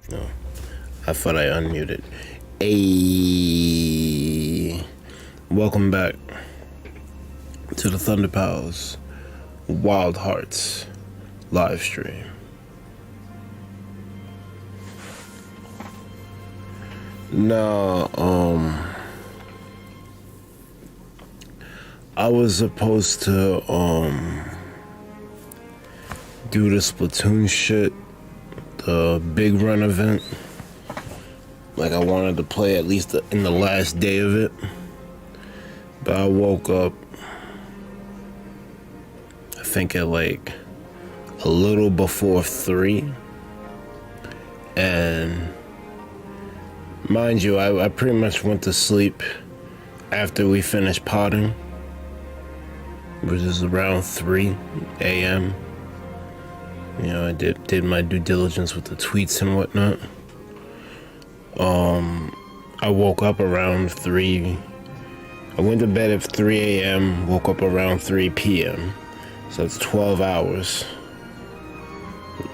No, I thought I unmuted. Hey, welcome back to the ThunderPals Wild Hearts live stream. Now, I was supposed to do the Splatoon shit, the big run event. Like, I wanted to play at least in the last day of it. But I woke up, I think at like a little before 3. And mind you, I pretty much went to sleep after we finished potting, which is around 3 a.m. You know, I did my due diligence with the tweets and whatnot. I woke up around 3. I went to bed at 3 a.m., woke up around 3 p.m. So it's 12 hours,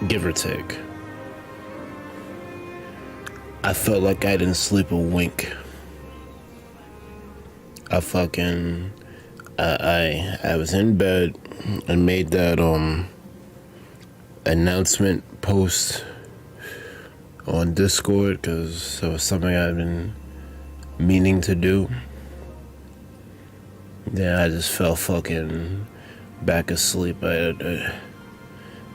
give or take. I felt like I didn't sleep a wink. I was in bed and made that announcement post on Discord because it was something I've been meaning to do. Then I just fell fucking back asleep.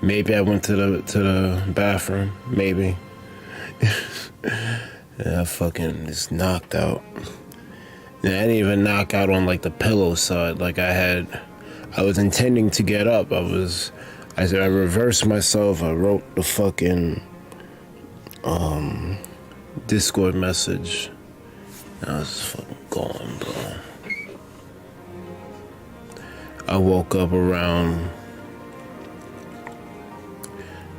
Maybe I went to the bathroom, maybe. And I fucking just knocked out. And I didn't even knock out on like the pillow side. Like I was intending to get up. I reversed myself. I wrote the fucking Discord message. I was just fucking gone, bro. I woke up around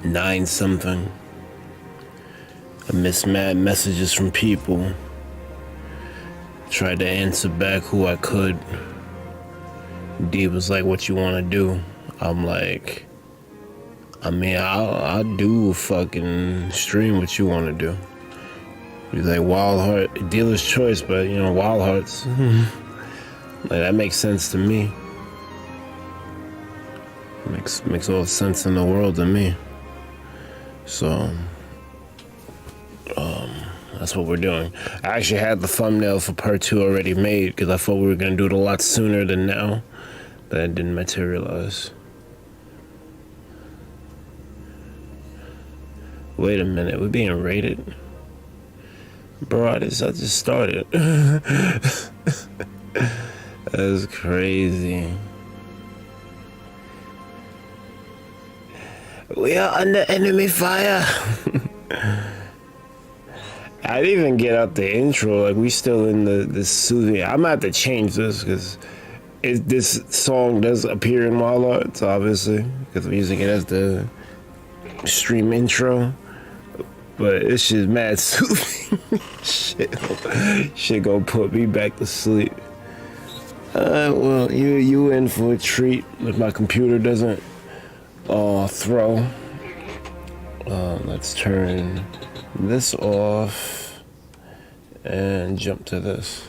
9 something. I missed mad messages from people. Tried to answer back who I could. D was like, "What you want to do?" I'm like, I'll do fucking stream what you want to do. He's like, Wild Heart, dealer's choice, but you know, Wild Hearts. Like, that makes sense to me. Makes all the sense in the world to me. So, that's what we're doing. I actually had the thumbnail for part 2 already made because I thought we were gonna do it a lot sooner than now, but it didn't materialize. Wait a minute, we're being rated? Bro, I just started. That's crazy. We are under enemy fire. I didn't even get out the intro. Like, we still in the soothing. I'm gonna have to change this because this song does appear in Wild Hearts, obviously, because I'm using it as the stream intro. But it's just mad soothing. Shit gonna put me back to sleep. Well, you in for a treat if my computer doesn't throw. Let's turn this off and jump to this.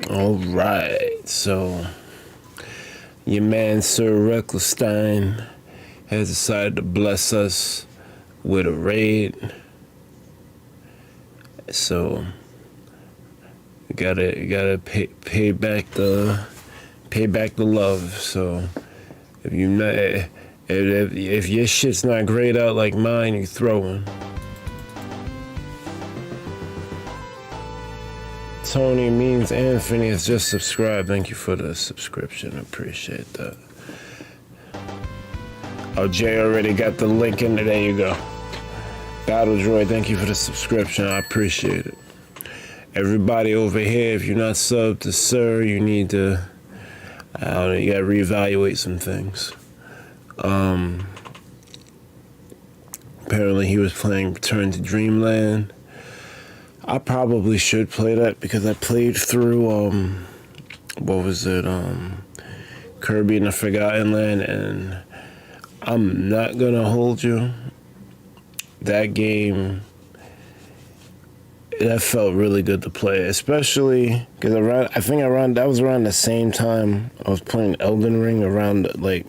Alright, so your man Sir Recklestein has decided to bless us with a raid. So you gotta pay back the love. So if your shit's not grayed out like mine, you throwing. Tony means Anthony has just subscribed. Thank you for the subscription. I appreciate that. Oh, Jay already got the link in there. There you go. Battle Droid, thank you for the subscription. I appreciate it. Everybody over here, if you're not subbed to Sir, you need to, I don't know, you gotta reevaluate some things. Apparently he was playing Return to Dreamland. I probably should play that because I played through, what was it, Kirby and the Forgotten Land, and I'm not gonna hold you. That game, that felt really good to play, especially because that was around the same time I was playing Elden Ring, around like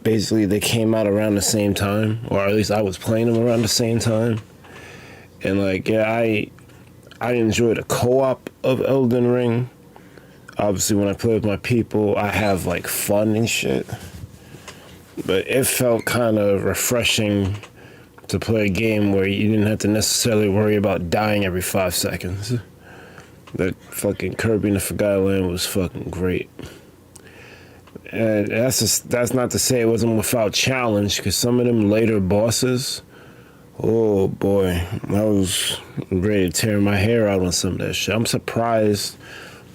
basically they came out around the same time, or at least I was playing them around the same time. And like, yeah, I enjoy the co-op of Elden Ring. Obviously when I play with my people, I have like fun and shit. But it felt kind of refreshing to play a game where you didn't have to necessarily worry about dying every 5 seconds. That fucking Kirby and the Forgotten Land was fucking great. And that's not to say it wasn't without challenge, because some of them later bosses, oh boy, I was ready to tear my hair out on some of that shit. I'm surprised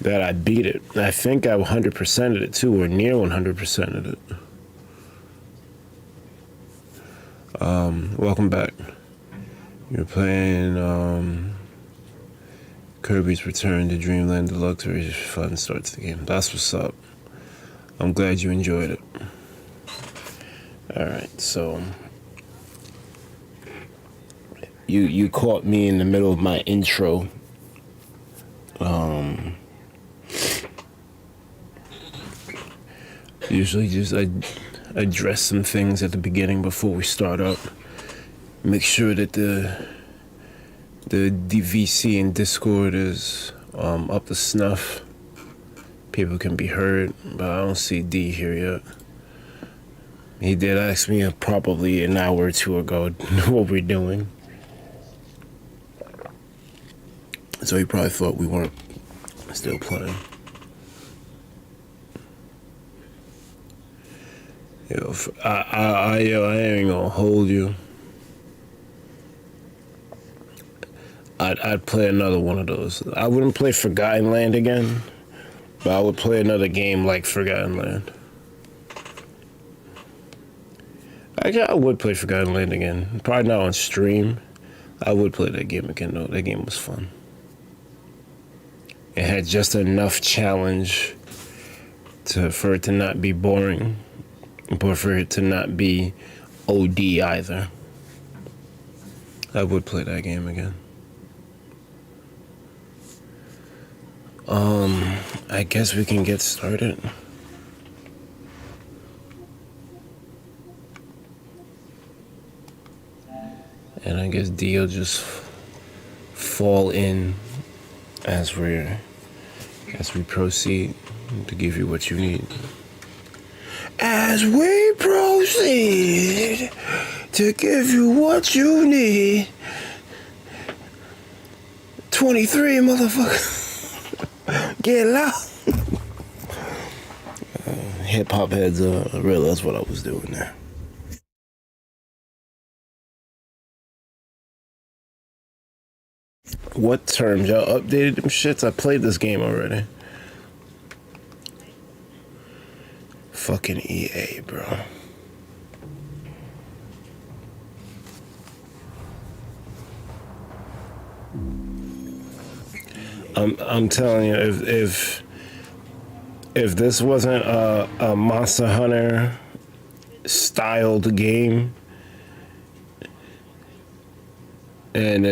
that I beat it. I think I 100%ed it too, or near 100%ed it. Welcome back. You're playing Kirby's Return to Dreamland Deluxe. Very fun start to the game. That's what's up. I'm glad you enjoyed it. Alright, so you caught me in the middle of my intro. Usually just I address some things at the beginning before we start up. Make sure that the DVC and Discord is up to snuff. People can be heard, but I don't see D here yet. He did ask me probably an hour or two ago what we're doing. So he probably thought we weren't still playing. Yo, I ain't gonna hold you. I'd play another one of those. I wouldn't play Forgotten Land again, but I would play another game like Forgotten Land. I would play Forgotten Land again. Probably not on stream. I would play that game again though. That game was fun. It had just enough challenge for it to not be boring, but for it to not be OD either. I would play that game again. I guess we can get started. And I guess D will just fall in as we proceed to give you what you need. As we proceed to give you what you need. 23, motherfucker. Get loud. Hip hop heads realized what I was doing there. What terms? Y'all updated them shits? I played this game already. Fucking EA, bro. I'm telling you, if this wasn't a Monster Hunter styled game, and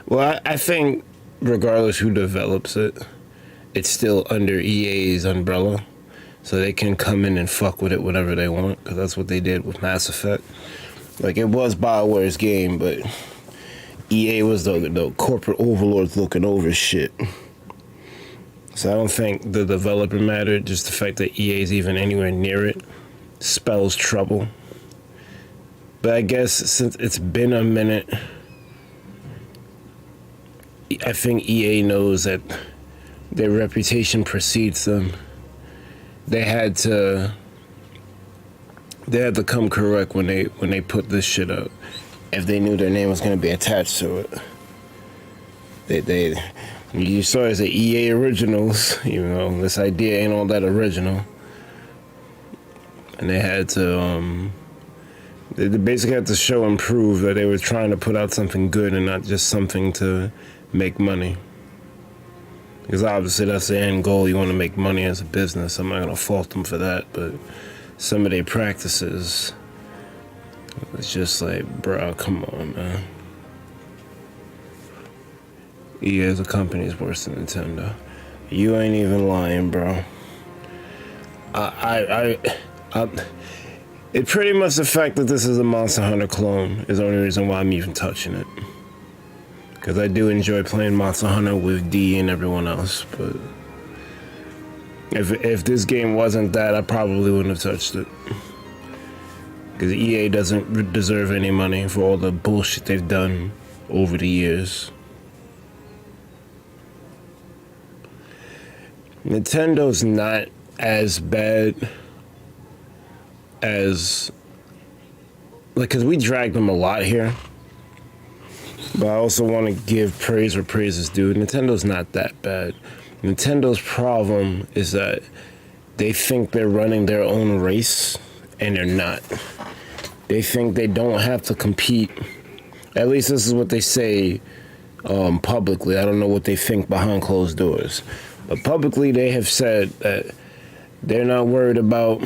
I think regardless who develops it, it's still under EA's umbrella, so they can come in and fuck with it whenever they want, because that's what they did with Mass Effect. Like, it was BioWare's game, but EA was the corporate overlords looking over shit. So I don't think the developer mattered, just the fact that EA's even anywhere near it spells trouble. But I guess since it's been a minute, I think EA knows that their reputation precedes them, they had to come correct when they put this shit up. If they knew their name was gonna be attached to it, they you saw it as the EA originals. You know, this idea ain't all that original, and they had to they basically had to show and prove that they were trying to put out something good and not just something to make money. Because obviously that's the end goal. You want to make money as a business. I'm not gonna fault them for that, but some of their practices, it's just like, bro, come on, man. EA as a company is worse than Nintendo. You ain't even lying, bro. It pretty much the fact that this is a Monster Hunter clone is the only reason why I'm even touching it. Because I do enjoy playing Monster Hunter with D and everyone else, but if this game wasn't that, I probably wouldn't have touched it. Because EA doesn't deserve any money for all the bullshit they've done over the years. Nintendo's not as bad as, like, because we dragged them a lot here. But I also want to give praise where praise is due. Nintendo's not that bad. Nintendo's problem is that they think they're running their own race, and they're not. They think they don't have to compete. At least this is what they say publicly. I don't know what they think behind closed doors. But publicly, they have said that they're not worried about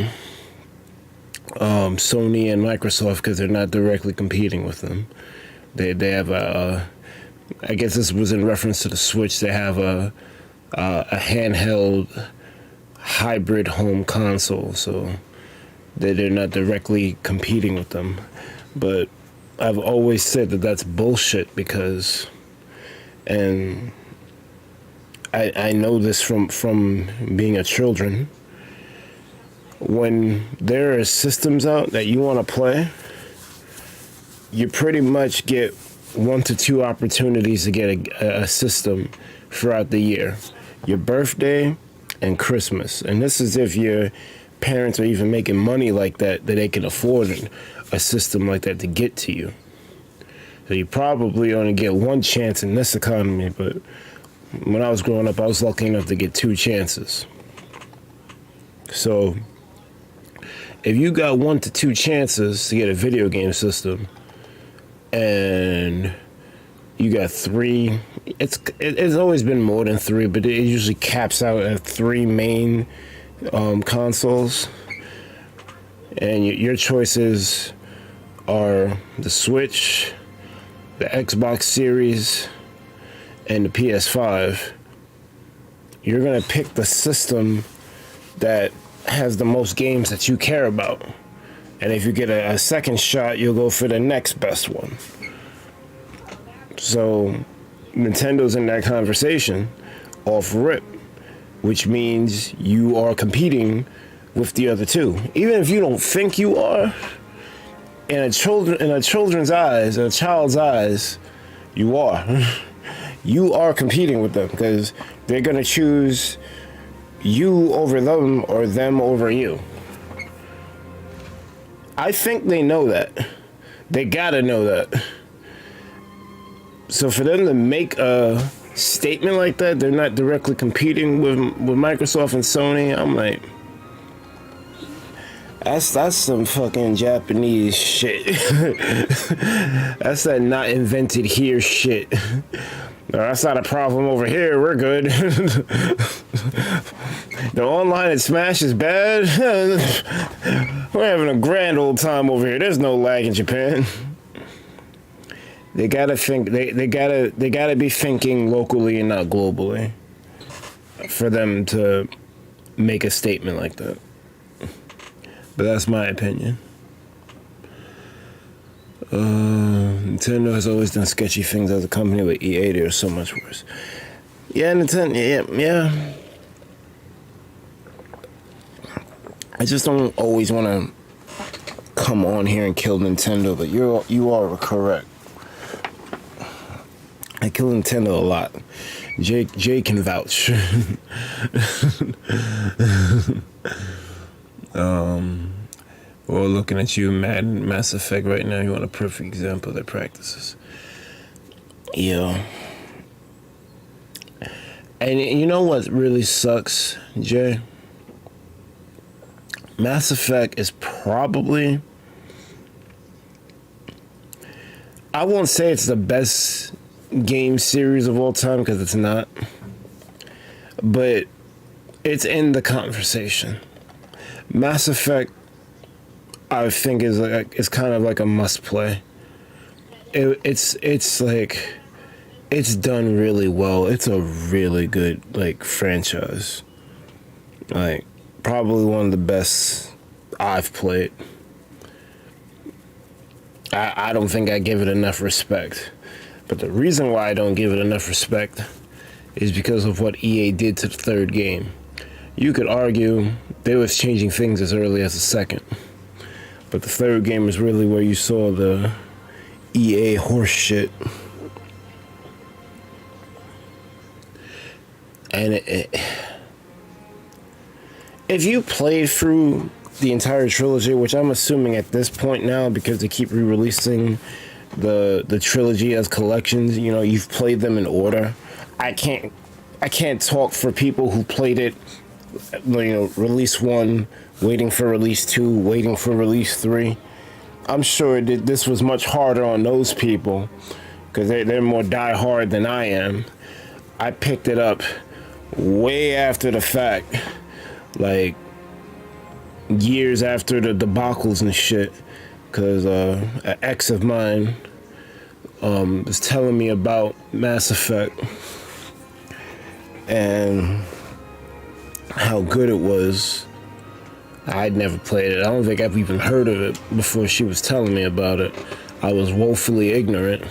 Sony and Microsoft because they're not directly competing with them. They have I guess this was in reference to the Switch. They have a handheld hybrid home console, so they're not directly competing with them. But I've always said that that's bullshit because, and I know this from being a children. When there are systems out that you want to play, you pretty much get 1 to 2 opportunities to get a system throughout the year. Your birthday and Christmas. And this is if your parents are even making money like that they can afford a system like that to get to you. So you probably only get 1 chance in this economy, but when I was growing up, I was lucky enough to get 2 chances. So if you got 1 to 2 chances to get a video game system, and you got 3, it's always been more than 3, but it usually caps out at 3 main consoles, and your choices are the Switch, the Xbox Series, and the PS5. You're gonna pick the system that has the most games that you care about. And if you get a second shot, you'll go for the next best one. So Nintendo's in that conversation off rip, which means you are competing with the other 2. Even if you don't think you are, in a child's eyes, you are. You are competing with them because they're gonna choose you over them or them over you. I think they know that. They gotta know that. So for them to make a statement like that, they're not directly competing with Microsoft and Sony. I'm like, that's some fucking Japanese shit. That's that not invented here shit. No, that's not a problem over here. We're good. The online at Smash is bad. We're having a grand old time over here. There's no lag in Japan. They gotta think. They gotta be thinking locally and not globally for them to make a statement like that. But that's my opinion. Nintendo has always done sketchy things as a company, but EA, they're so much worse. Yeah, Nintendo, yeah. I just don't always want to come on here and kill Nintendo, but you are correct. I kill Nintendo a lot. Jay can vouch. We're looking at you, Mass Effect, right now. You want a perfect example of their practices. Yeah. And you know what really sucks, Jay? Mass Effect is probably... I won't say it's the best game series of all time, because it's not. But it's in the conversation. Mass Effect, I think, is kind of like a must play. It's like, it's done really well. It's a really good like franchise. Like, probably one of the best I've played. I don't think I give it enough respect. But the reason why I don't give it enough respect is because of what EA did to the third game. You could argue they was changing things as early as the second. But the third game is really where you saw the EA horse shit. And if you played through the entire trilogy, which I'm assuming at this point now, because they keep re-releasing the trilogy as collections, you know, you've played them in order. I can't talk for people who played it, you know, release 1, waiting for release 2, waiting for release 3. I'm sure that this was much harder on those people, because they're more die-hard than I am. I picked it up way after the fact, like years after the debacles and shit, because an ex of mine was telling me about Mass Effect and how good it was. I'd never played it. I don't think I've even heard of it before she was telling me about it. I was woefully ignorant.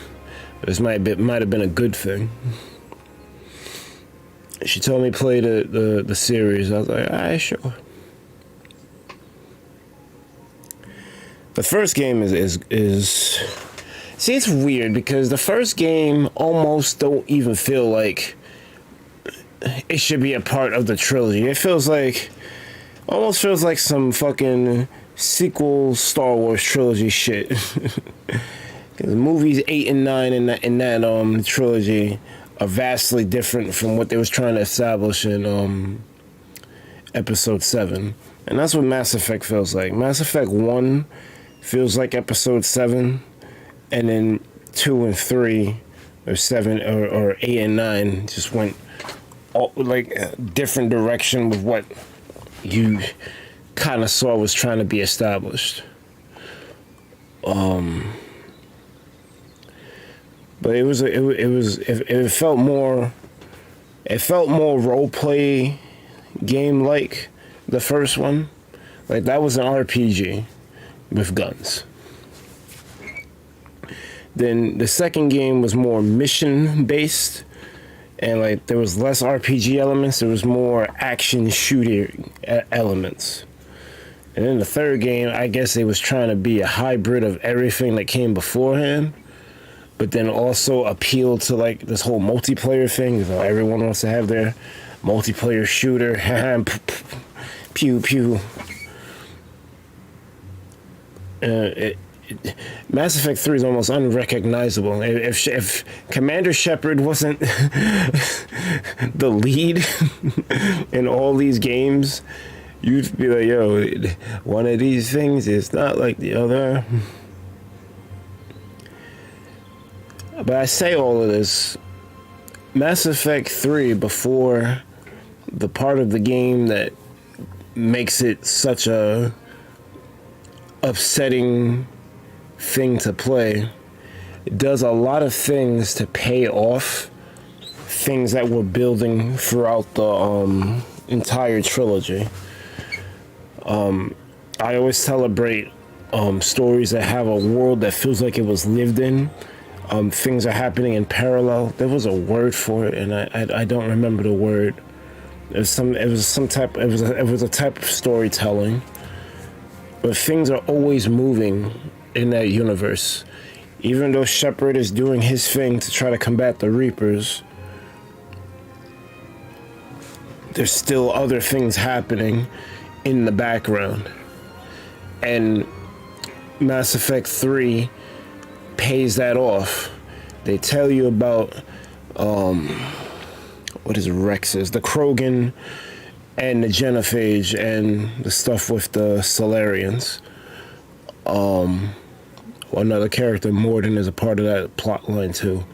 This might have been a good thing. She told me to play the series. I was like, alright, sure. The first game is see, it's weird because the first game almost don't even feel like it should be a part of the trilogy. It almost feels like some fucking sequel Star Wars trilogy shit. The movies 8 and 9 in that trilogy are vastly different from what they was trying to establish in episode 7. And that's what Mass Effect feels like. Mass Effect 1 feels like episode 7, and then 2 and 3 or 7 or 8 and 9 just went all, like a different direction with what you kind of saw was trying to be established. But it felt more role play game like the first one. Like, that was an RPG with guns. Then the second game was more mission based, and like there was less RPG elements, there was more action shooting elements. And then the third game, I guess they was trying to be a hybrid of everything that came beforehand, but then also appeal to like this whole multiplayer thing. You know, everyone wants to have their multiplayer shooter. Pew pew. Mass Effect 3 is almost unrecognizable. If Commander Shepard wasn't the lead in all these games, you'd be like, yo, one of these things is not like the other. But I say all of this, Mass Effect 3, before the part of the game that makes it such a upsetting thing to play, it does a lot of things to pay off things that we're building throughout the entire trilogy. I always celebrate stories that have a world that feels like it was lived in. Things are happening in parallel. There was a word for it, and I don't remember the word. It was a type of storytelling, but things are always moving in that universe. Even though Shepard is doing his thing to try to combat the Reapers, there's still other things happening in the background. And Mass Effect 3 pays that off. They tell you about what is Rex's, the Krogan and the Genophage and the stuff with the Solarians. Another character, Morden, is a part of that plot line too.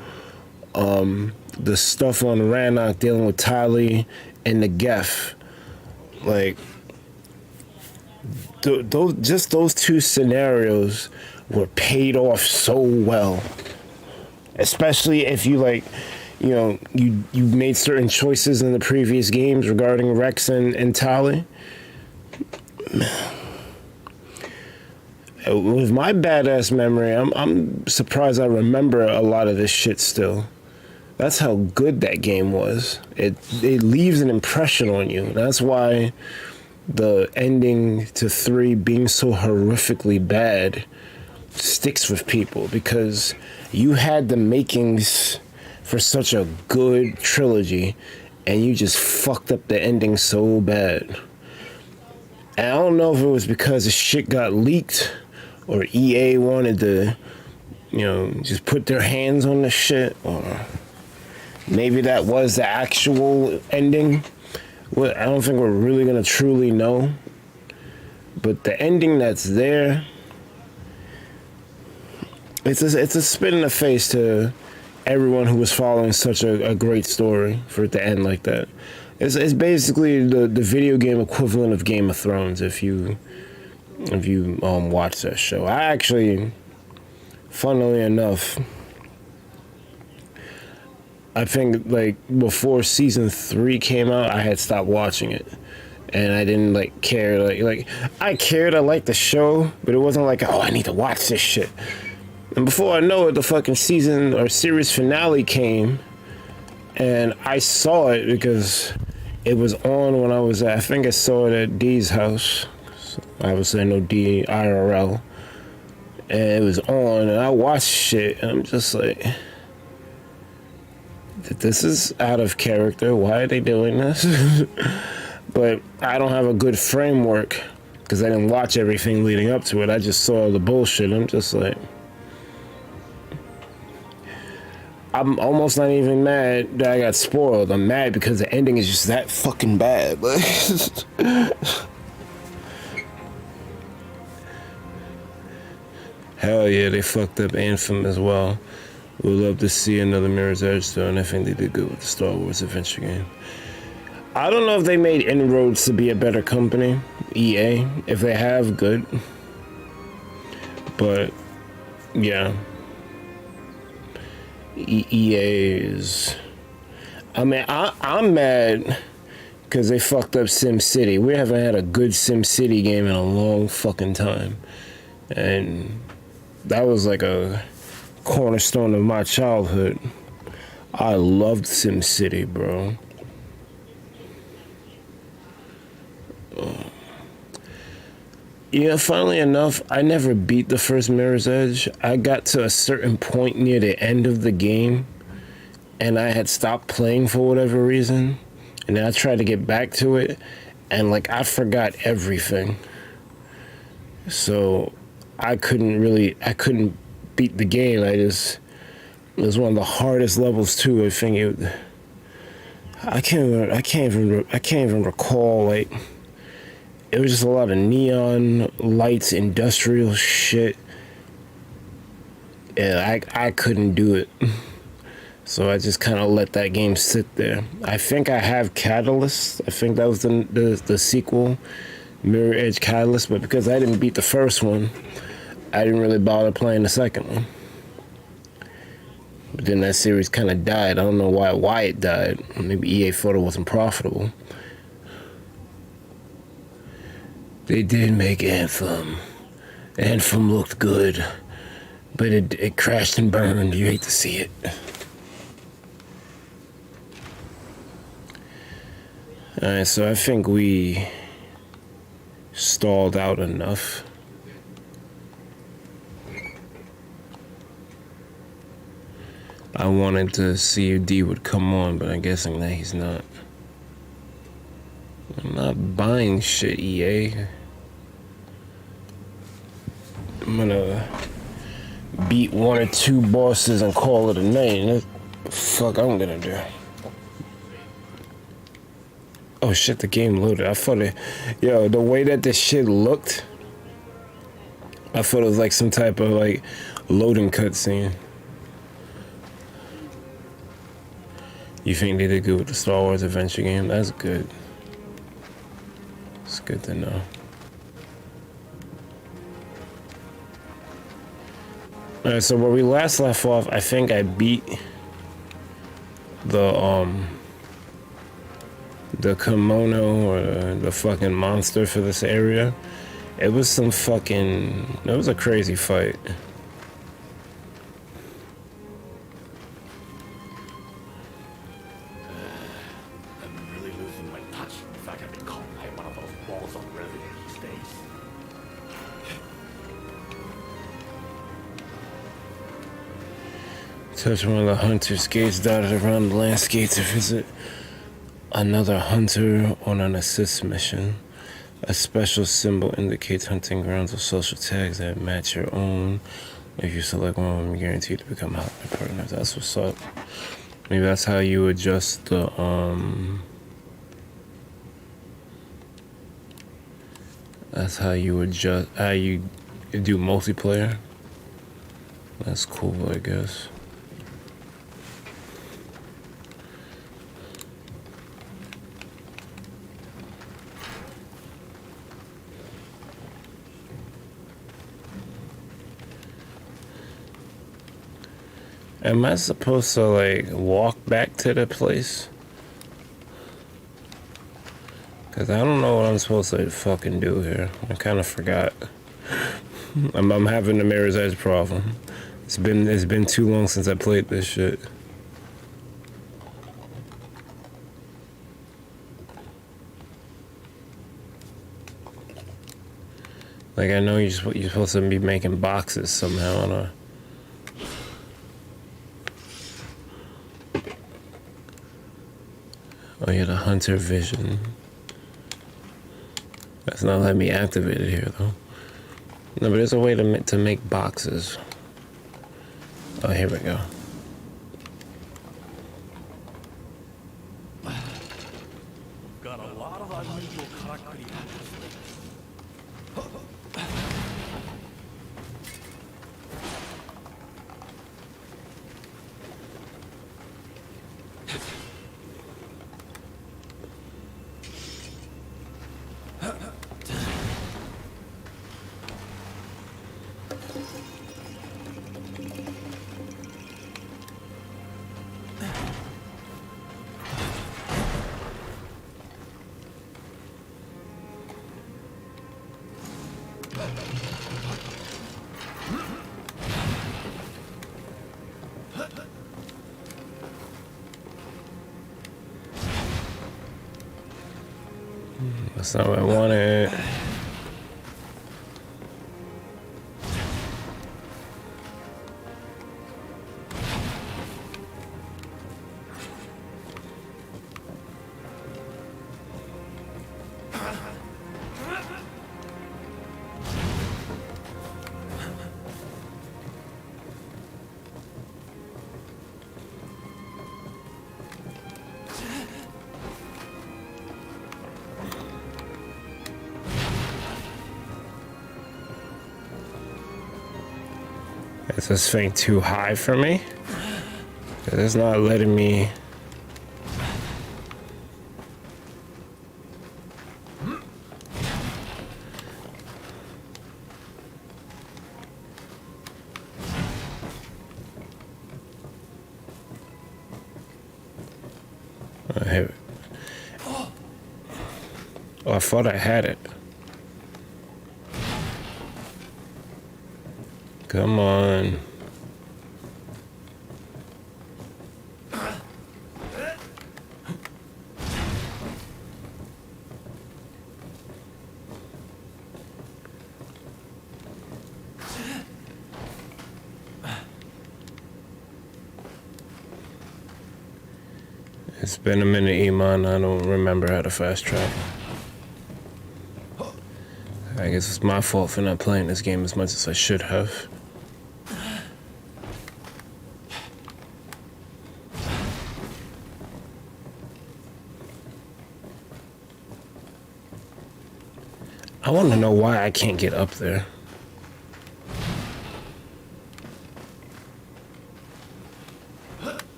The stuff on Rannoch dealing with Tali and the Geth, like those two scenarios were paid off so well. Especially if you you made certain choices in the previous games regarding Rex and Tali. With my badass memory, I'm surprised I remember a lot of this shit still. That's how good that game was. It leaves an impression on you. That's why the ending to 3 being so horrifically bad sticks with people, because you had the makings for such a good trilogy and you just fucked up the ending so bad. And I don't know if it was because the shit got leaked or EA wanted to, just put their hands on the shit, or maybe that was the actual ending. Well, I don't think we're really gonna truly know. But the ending that's there, it's a spit in the face to everyone who was following such a great story for it to end like that. It's basically the video game equivalent of Game of Thrones if you watch that show. I actually, funnily enough, I think before season 3 came out, I had stopped watching it, and I didn't care. I cared. I liked the show, but it wasn't I need to watch this shit. And before I know it, the fucking season or series finale came, and I saw it because it was on when I think I saw it at D's house. Obviously, I know D IRL, and it was on, and I watched shit, and I'm just like, this is out of character. Why are they doing this? But I don't have a good framework because I didn't watch everything leading up to it. I just saw the bullshit. I'm just like, I'm almost not even mad that I got spoiled. I'm mad because the ending is just that fucking bad. Hell yeah, they fucked up Anthem as well. We'd love to see another Mirror's Edge though, and I think they did good with the Star Wars adventure game. I don't know if they made inroads to be a better company, EA. If they have, good. But, yeah. EA is... I mean, I'm mad because they fucked up SimCity. We haven't had a good SimCity game in a long fucking time. And that was like a cornerstone of my childhood. I loved SimCity, bro. Yeah, funnily enough, I never beat the first Mirror's Edge. I got to a certain point near the end of the game, and I had stopped playing for whatever reason. And then I tried to get back to it, and I forgot everything. So I couldn't beat the game. It was one of the hardest levels too. I think I can't even recall. It was just a lot of neon lights, industrial shit. Yeah, I couldn't do it. So I just kind of let that game sit there. I think I have Catalyst. I think that was the sequel, Mirror Edge Catalyst. But because I didn't beat the first one, I didn't really bother playing the second one. But then that series kind of died. I don't know why it died. Maybe EA thought it wasn't profitable. They did make Anthem. Anthem looked good, but it crashed and burned. You hate to see it. Alright, so I think we stalled out enough. I wanted to see if D would come on, but I'm guessing that he's not. I'm not buying shit, EA. I'm gonna beat 1 or 2 bosses and call it a night. That's the fuck I'm gonna do. Oh shit, the game loaded. I thought it, yo, the way that this shit looked, I thought it was like some type of like loading cutscene. You think they did good with the Star Wars adventure game? That's good. It's good to know. Alright, so where we last left off, I think I beat the Kemono or the fucking monster for this area. It was some fucking, it was a crazy fight. I'm really losing my touch. In fact, I've been caught by one of those balls already these days. Touch one of the hunter's gates dotted around the landscape to visit another hunter on an assist mission. A special symbol indicates hunting grounds with social tags that match your own. If you select one of them, you're guaranteed to become a partner. That's what's up. Maybe that's how you adjust the that's how you adjust how you do multiplayer. That's cool, I guess. Am I supposed to like walk back to the place? Cause I don't know what I'm supposed to fucking do here. I kind of forgot. I'm having the Mirror's Edge problem. It's been too long since I played this shit. Like I know you're supposed to be making boxes somehow on a. Oh yeah, the hunter vision. That's not letting me activate it here though. No, but there's a way to make boxes. Oh, here we go. Got a lot of unusual karakuri happening. That's not what I wanted. Is this thing too high for me? It's not letting me. Oh, I thought I had it. Come on. It's been a minute, Iman. I don't remember how to fast travel. I guess it's my fault for not playing this game as much as I should have. I want to know why I can't get up there.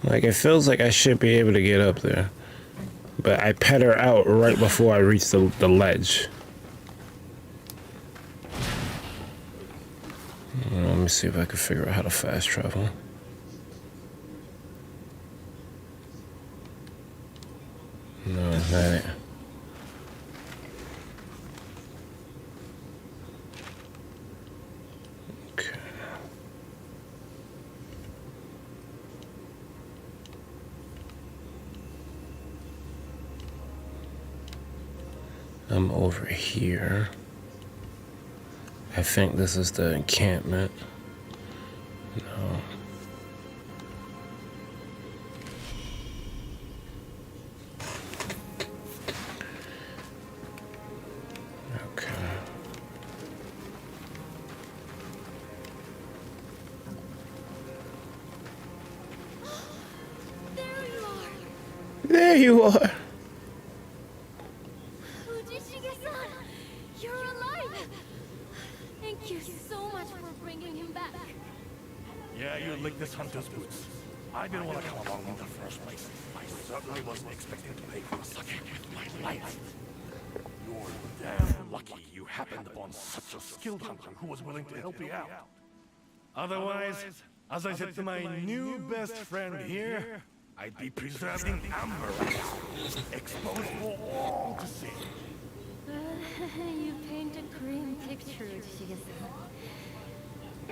Like, it feels like I should be able to get up there. But I pet her out right before I reach the ledge. Let me see if I can figure out how to fast travel. No, that ain't. Okay. I'm over here. I think this is the encampment. No. Okay. There you are. You're alive! Thank you so much for bringing him back. Yeah, you licked this hunter's boots. I didn't want to come along in the first place. I certainly wasn't expecting to pay for a sucker with my life. You're damn lucky you happened upon such a skilled hunter who was willing to help you out. Otherwise, as I said to my new best friend here, I'd be preserving amber exposed for all to see. You paint a grim picture, Shiga-san.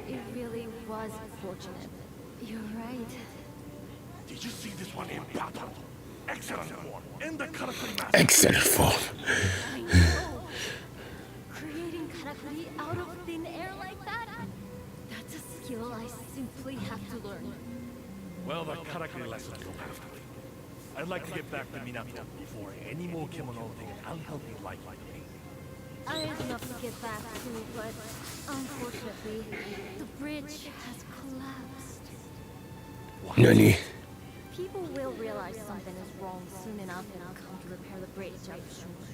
It really was fortunate. You're right. Did you see this one in battle? Excellent form. In the karakuri master. Excellent form. I know. Creating karakuri out of thin air like that? That's a skill I simply have to learn. Well, the karakuri lessons will have to wait. I'd like to get back to Minato before any more Kemono take an unhealthy life like me. I'd love to get back too, but unfortunately, the bridge has collapsed. Nani? People will realize something is wrong soon enough and I'll come to repair the bridge, I'm sure.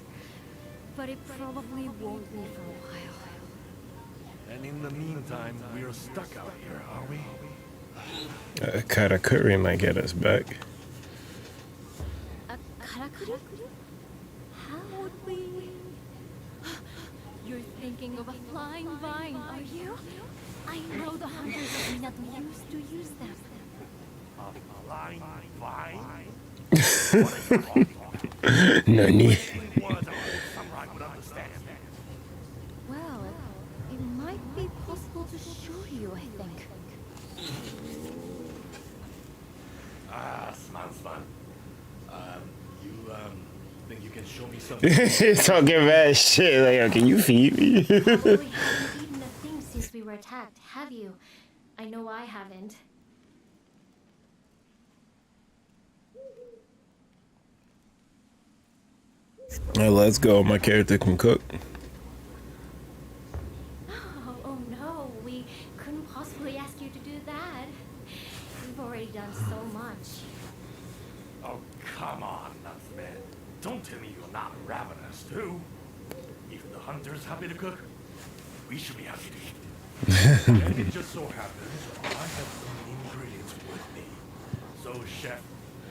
But it probably won't be for a while. And in the meantime, we're stuck out here, are we? Karakuri might get us back. A karakuri? How would we... You're thinking of a flying vine, are you? I know the hunters of Minato used to use them. A flying vine? What are you talking about? Nani? Words a whole samurai would understand. Well, it might be possible to show you, I think. Sounds fun. You, think you can show me something? Talking bad shit. Like, yo, can you feed me? Probably haven't eaten a thing since we were attacked, have you? I know I haven't. Alright, let's go. My character can cook. Oh no, we couldn't possibly ask you to do that. We've already done so much. Oh, come on, Nutsman. Don't tell me you're not ravenous, too. If the hunter's happy to cook, we should be happy to eat. And it just so happens, I have some ingredients with me. So, chef,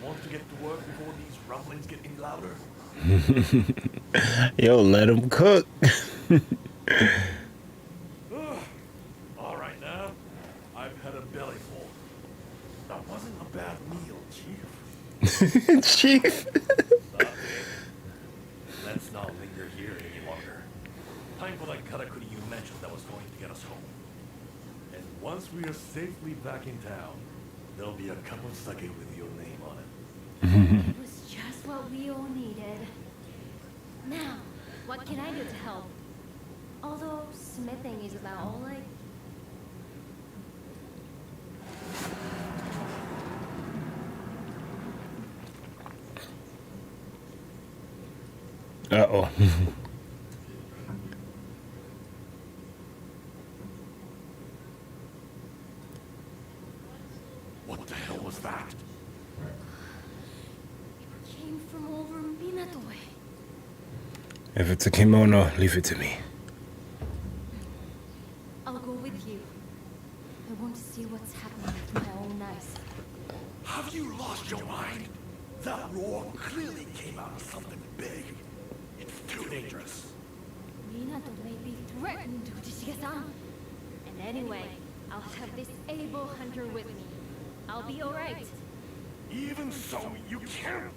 want to get to work before these rumblings get any louder? Yo, let him cook. All right now, I've had a belly full. That wasn't a bad meal, Chief. Chief. Let's not linger here any longer. Time for that karakuri you mentioned that was going to get us home. And once we are safely back in town, there'll be a cup of sake with your name on it. It was just what we all needed. Now, what can I do to help? Although smithing is about all I... Uh-oh. What the hell was that? It came from over Minato way. If it's a kimono, leave it to me. I'll go with you. I want to see what's happening with my own eyes. Have you lost your mind? That roar clearly came out of something big. It's too dangerous. Minato may be threatened, Uchishiga-san. And anyway, I'll have this able hunter with me. I'll be alright. Even so, you can't.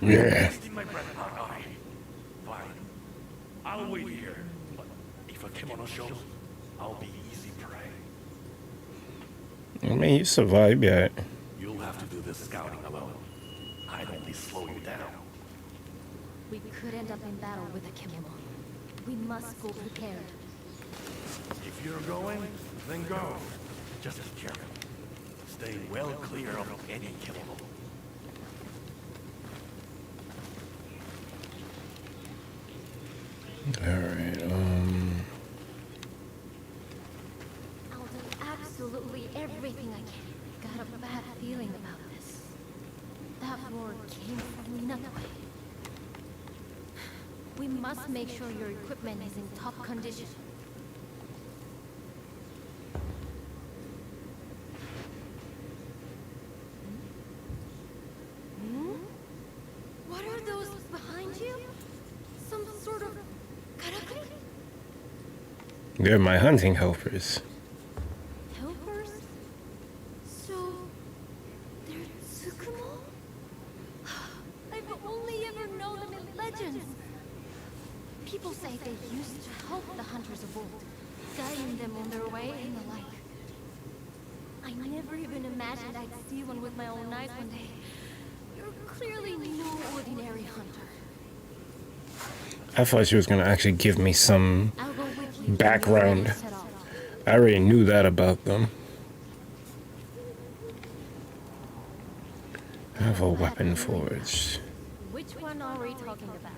Yeah. Wasting my breath, not I. Fine. I'll wait here. But if a kimono shows, I'll be easy prey. I mean, you survived yet. You'll have to do this scouting alone. I'd only slow you down. We could end up in battle with a kimono. We must go prepared. If you're going, then go. Just be careful. Stay well clear of any kimono. Alright, I'll do absolutely everything I can. Got a bad feeling about this. That roar came from Minato. We must make sure your equipment is in top condition. What are those behind you? Some sort of karakuri? they're my hunting helpers. Helpers? So, they're Tsukumo? I've only ever known them in legends. People say they used to help the hunters of old, guiding them on their way and the like. I never even imagined I'd see one with my own eyes one day. You're clearly no ordinary hunter. I thought she was gonna actually give me some I'll go with you. background. Set off. I already knew that about them. I have a weapon forged. Which one are we talking about?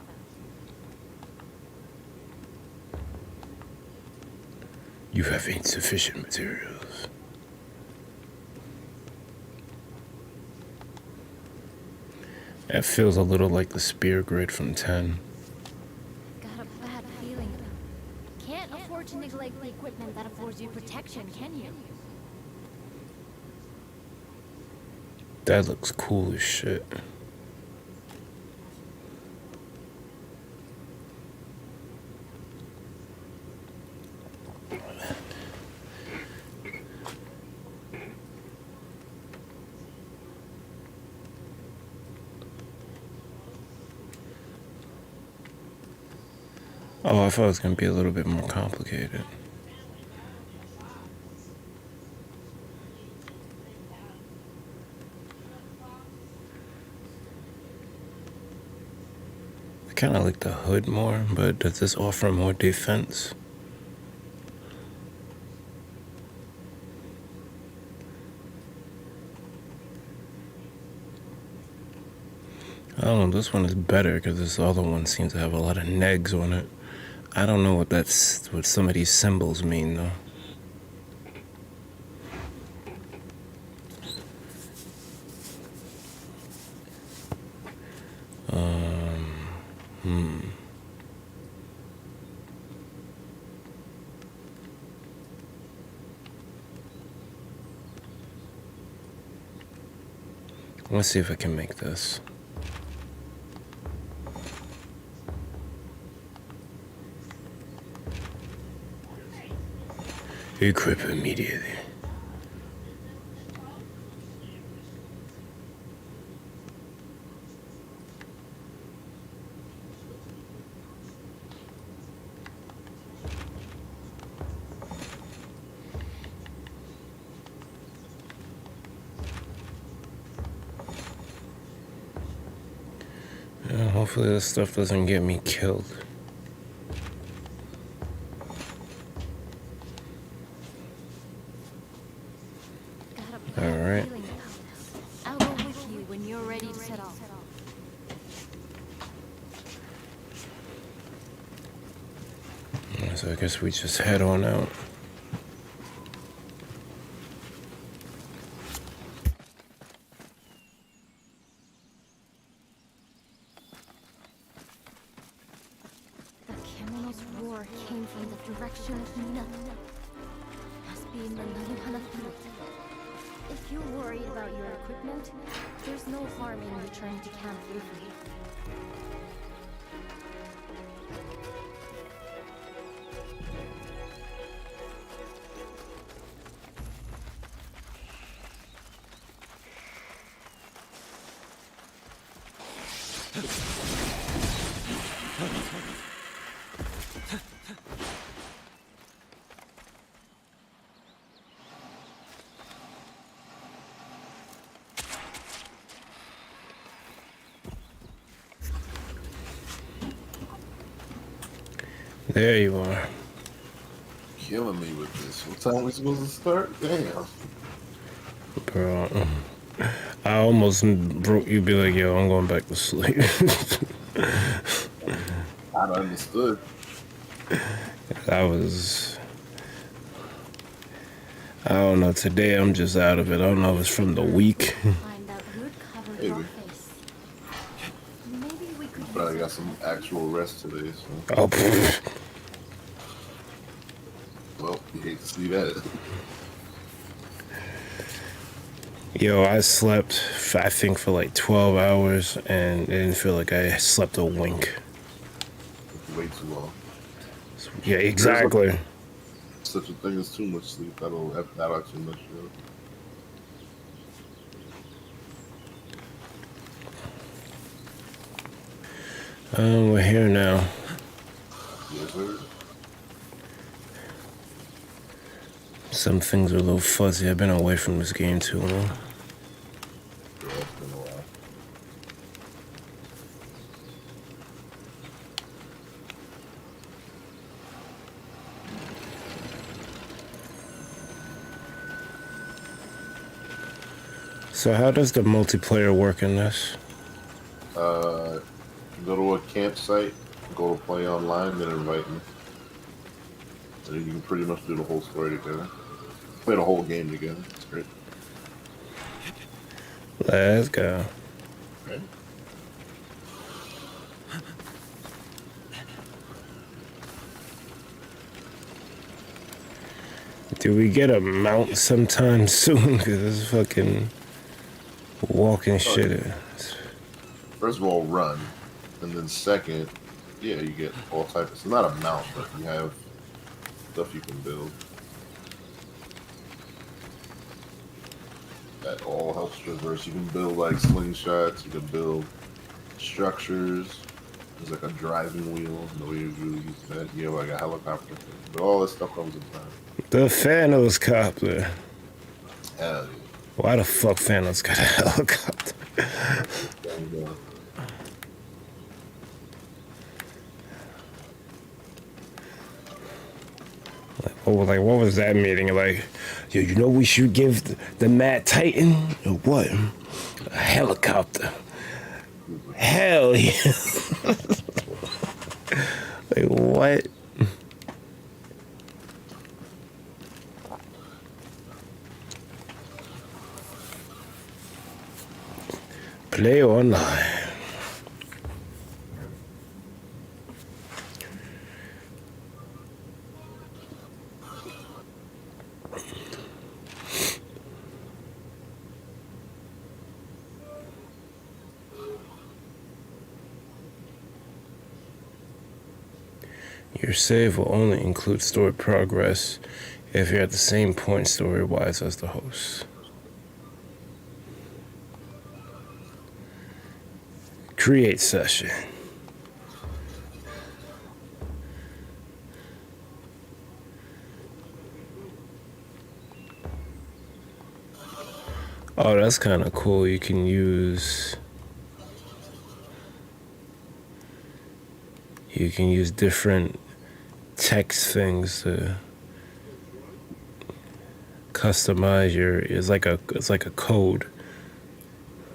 You have insufficient materials. That feels a little like the spear grid from 10. Got a bad feeling about it. Can't afford to neglect the equipment that affords you protection, can you? That looks cool as shit. Oh, I thought it was going to be a little bit more complicated. I kind of like the hood more, but does this offer more defense? I don't know, this one is better because this other one seems to have a lot of negs on it. I don't know what some of these symbols mean though. Let's see if I can make this. Equip immediately. Yeah, hopefully this stuff doesn't get me killed. Alright. I'll go with you when you're ready to set off. So I guess we just head on out. The Kemono's roar came from the direction of Minato. Must be in the Nanohana field. If you're worried about your equipment, there's no harm in returning to camp briefly. There you are. Killing me with this. What time we supposed to start? Damn. Bro, I almost broke you. Be like, yo, I'm going back to sleep. I understood. I don't know. Today I'm just out of it. I don't know if it's from the week. Find that root covered your Maybe. face. Maybe we could But I use got it. some actual rest today, so. Oh, pfft. Well, you hate to see that. Yo, I slept, I think, for like 12 hours, and it didn't feel like I slept a wink. Way too long. Yeah, exactly. Such a thing as too much sleep. That'll actually mess you up. We're here now. Yes, sir. Some things are a little fuzzy. I've been away from this game too long. Yeah, it's been a while. So how does the multiplayer work in this? You go to a campsite, go to play online, then invite me. And then you can pretty much do the whole story together. Play the whole game together. It's great. Let's go. Okay. Do we get a mount sometime soon? Because this fucking walking shit. First of all, run. And then second, yeah, you get all types. It's not a mount, but you have stuff you can build. That all helps traverse. You can build like slingshots, you can build structures. There's like a driving wheel, no way you really use that. You have like a helicopter thing. But all this stuff comes in time. The Thanos copter. Hell Why the fuck Thanos got a helicopter? yeah. And, Like, what was that meeting? Like, yo, you know we should give the Mad Titan or what? A helicopter. Hell yeah. Like, what? Play online. Your save will only include story progress if you're at the same point story-wise as the host. Create session. Oh, that's kind of cool. You can use different text things to customize your. It's like a code.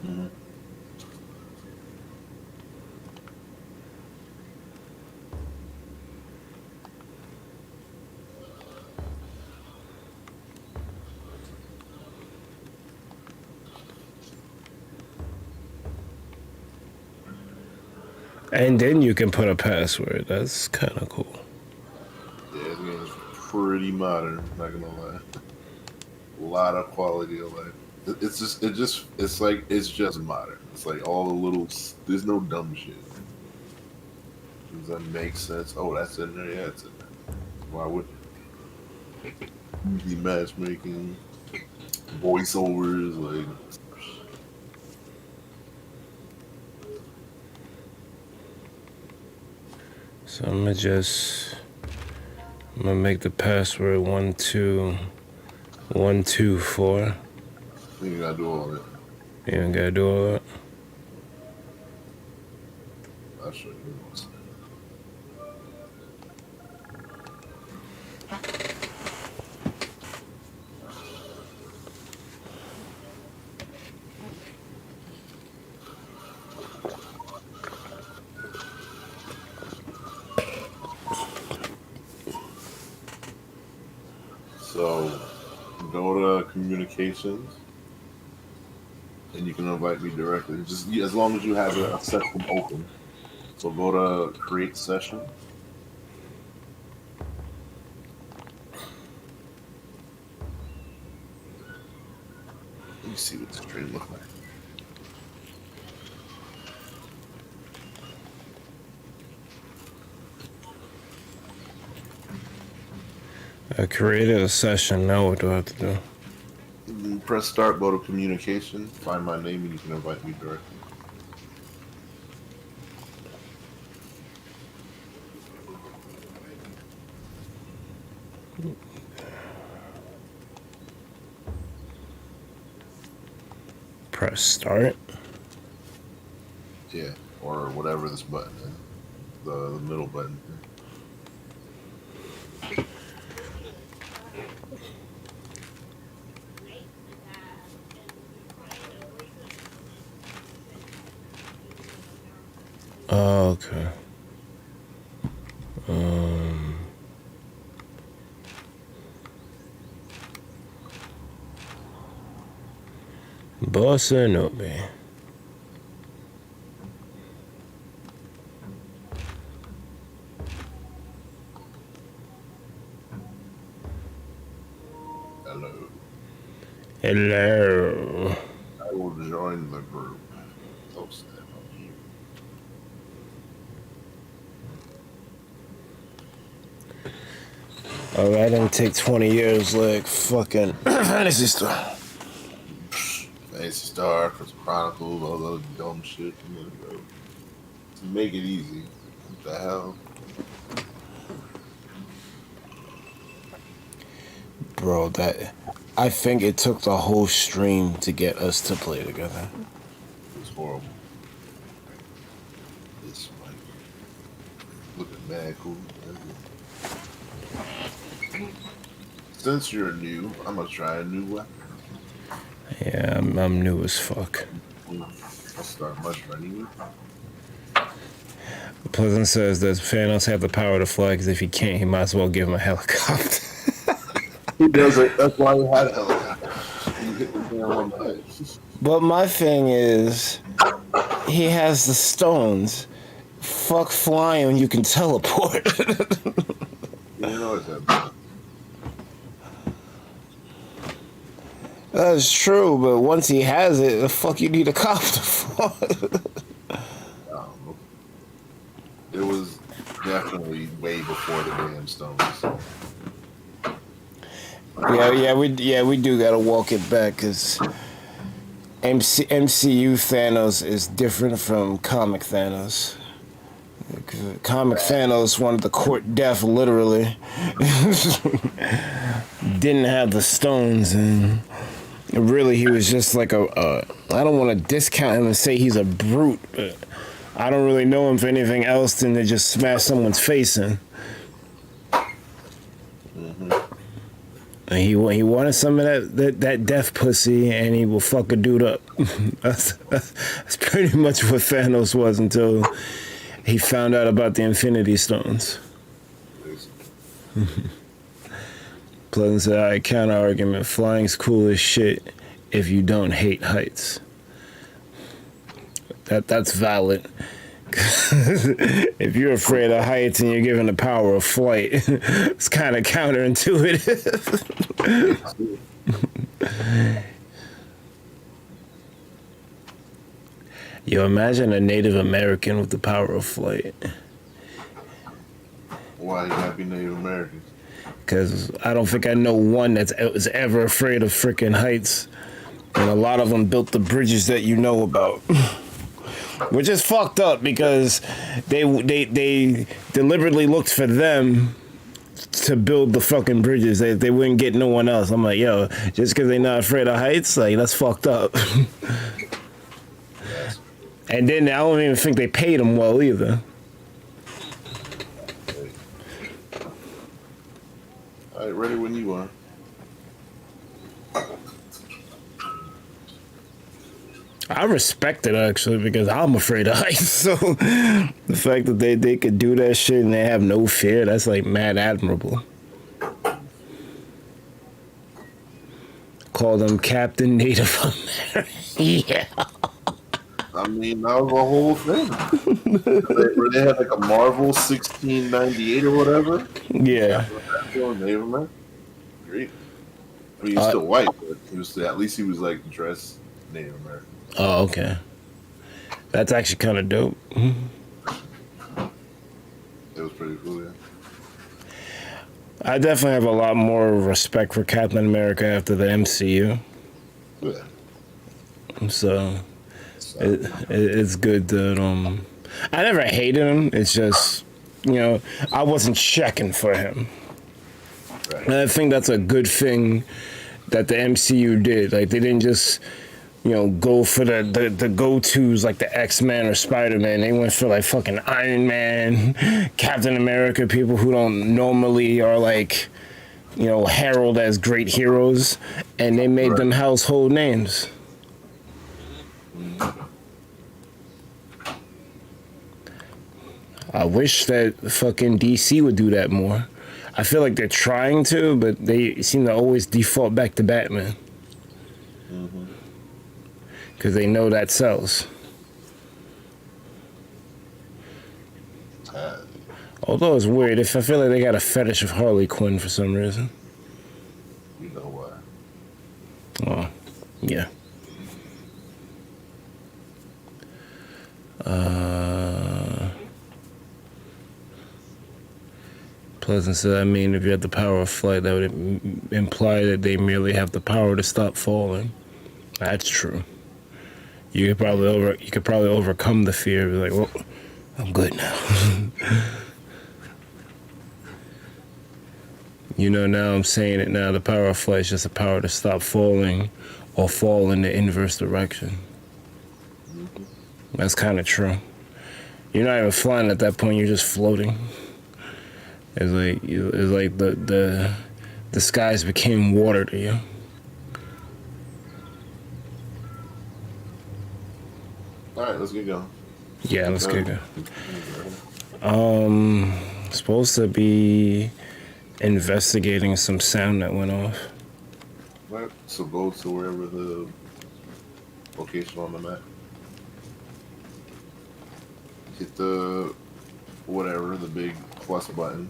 mm-hmm. And then you can put a password. That's kind of cool. Yeah, this game is pretty modern. Not gonna lie. A lot of quality of life. It's just modern. It's like all the little. There's no dumb shit. Does that make sense? Oh, that's in there. Yeah, it's in there. Why would easy matchmaking, voiceovers, like. So I'm gonna make the password 12124. You gotta do all that. You ain't gotta do all that. I'll show you. So, go to communications, and you can invite me directly. Just as long as you have a session open. So go to create session. Let me see what the stream looks like. I created a session. Now what do I have to do? Press start, go to communication, find my name, and you can invite me directly. Press start. Yeah, or whatever this button is. The middle button. Oh, okay. Bossa Nobe. Hello. Hello. I will join the group. Post that on you. Oh, that didn't take 20 years like fucking Fantasy Star. Fantasy Star, Chris Chronicles, all the other dumb shit. To make it easy. What the hell? Bro, I think it took the whole stream to get us to play together. It's horrible. It's like looking mad cool. Since you're new, I'm gonna try a new weapon. Yeah, I'm new as fuck. I'll start much running. Pleasant says, does Thanos have the power to fly? Because if he can't, he might as well give him a helicopter. He does it. That's why he had a helicopter. You hit the damn one head. But my thing is, he has the stones. Fuck flying when you can teleport. You know it's that. That's true, but once he has it, the fuck you need a copter for? It was definitely way before the damn stones. we do gotta walk it back, because MCU Thanos is different from comic Thanos. Comic Thanos wanted the court death, literally. Didn't have the stones, and really he was just like I don't want to discount him and say he's a brute, but I don't really know him for anything else than to just smash someone's face in. And he wanted some of that death pussy, and he will fuck a dude up. That's pretty much what Thanos was until he found out about the Infinity Stones. Pleasant said, "I counter argument. Flying's cool as shit if you don't hate heights." That's valid. If you're afraid of heights and you're given the power of flight, it's kind of counterintuitive. Yo, imagine a Native American with the power of flight. Why you gotta be Native Americans? Because I don't think I know one that's ever afraid of freaking heights. And a lot of them built the bridges that you know about. Which is fucked up because they deliberately looked for them to build the fucking bridges. They wouldn't get no one else. I'm like, yo, just because they're not afraid of heights, like, that's fucked up. And then I don't even think they paid them well either. All right, ready when you are. I respect it actually because I'm afraid of heights. So the fact that they could do that shit and they have no fear, that's like mad admirable. Call them Captain Native American. Yeah. I mean, that was the whole thing. they had like a Marvel 1698 or whatever. Yeah. Native American. Great. I mean, he's still white, but he was at least he was like dressed Native American. Oh, okay. That's actually kind of dope. It was pretty cool, yeah. I definitely have a lot more respect for Captain America after the MCU. Yeah. So it's good that I never hated him. It's just, you know, I wasn't checking for him. Right. And I think that's a good thing that the MCU did. Like, they didn't just, you know, go for the go-tos like the X-Men or Spider-Man. They went for like fucking Iron Man, Captain America, people who don't normally are like, you know, heralded as great heroes, and they made them household names. I wish that fucking DC would do that more. I feel like they're trying to, but they seem to always default back to Batman. Because they know that sells. Although it's weird, if I feel like they got a fetish of Harley Quinn for some reason. You know why? Oh, yeah. Pleasant said, I mean, if you had the power of flight, that would imply that they merely have the power to stop falling. That's true. You could probably overcome the fear. Be like, well, I'm good now. You know, now I'm saying it now. The power of flight is just the power to stop falling or fall in the inverse direction. That's kind of true. You're not even flying at that point. You're just floating. It's like the skies became water to you. All right, let's get going. Yeah, let's get going. Supposed to be investigating some sound that went off. Right, so go to wherever the location on the map. Hit the whatever, the big plus button.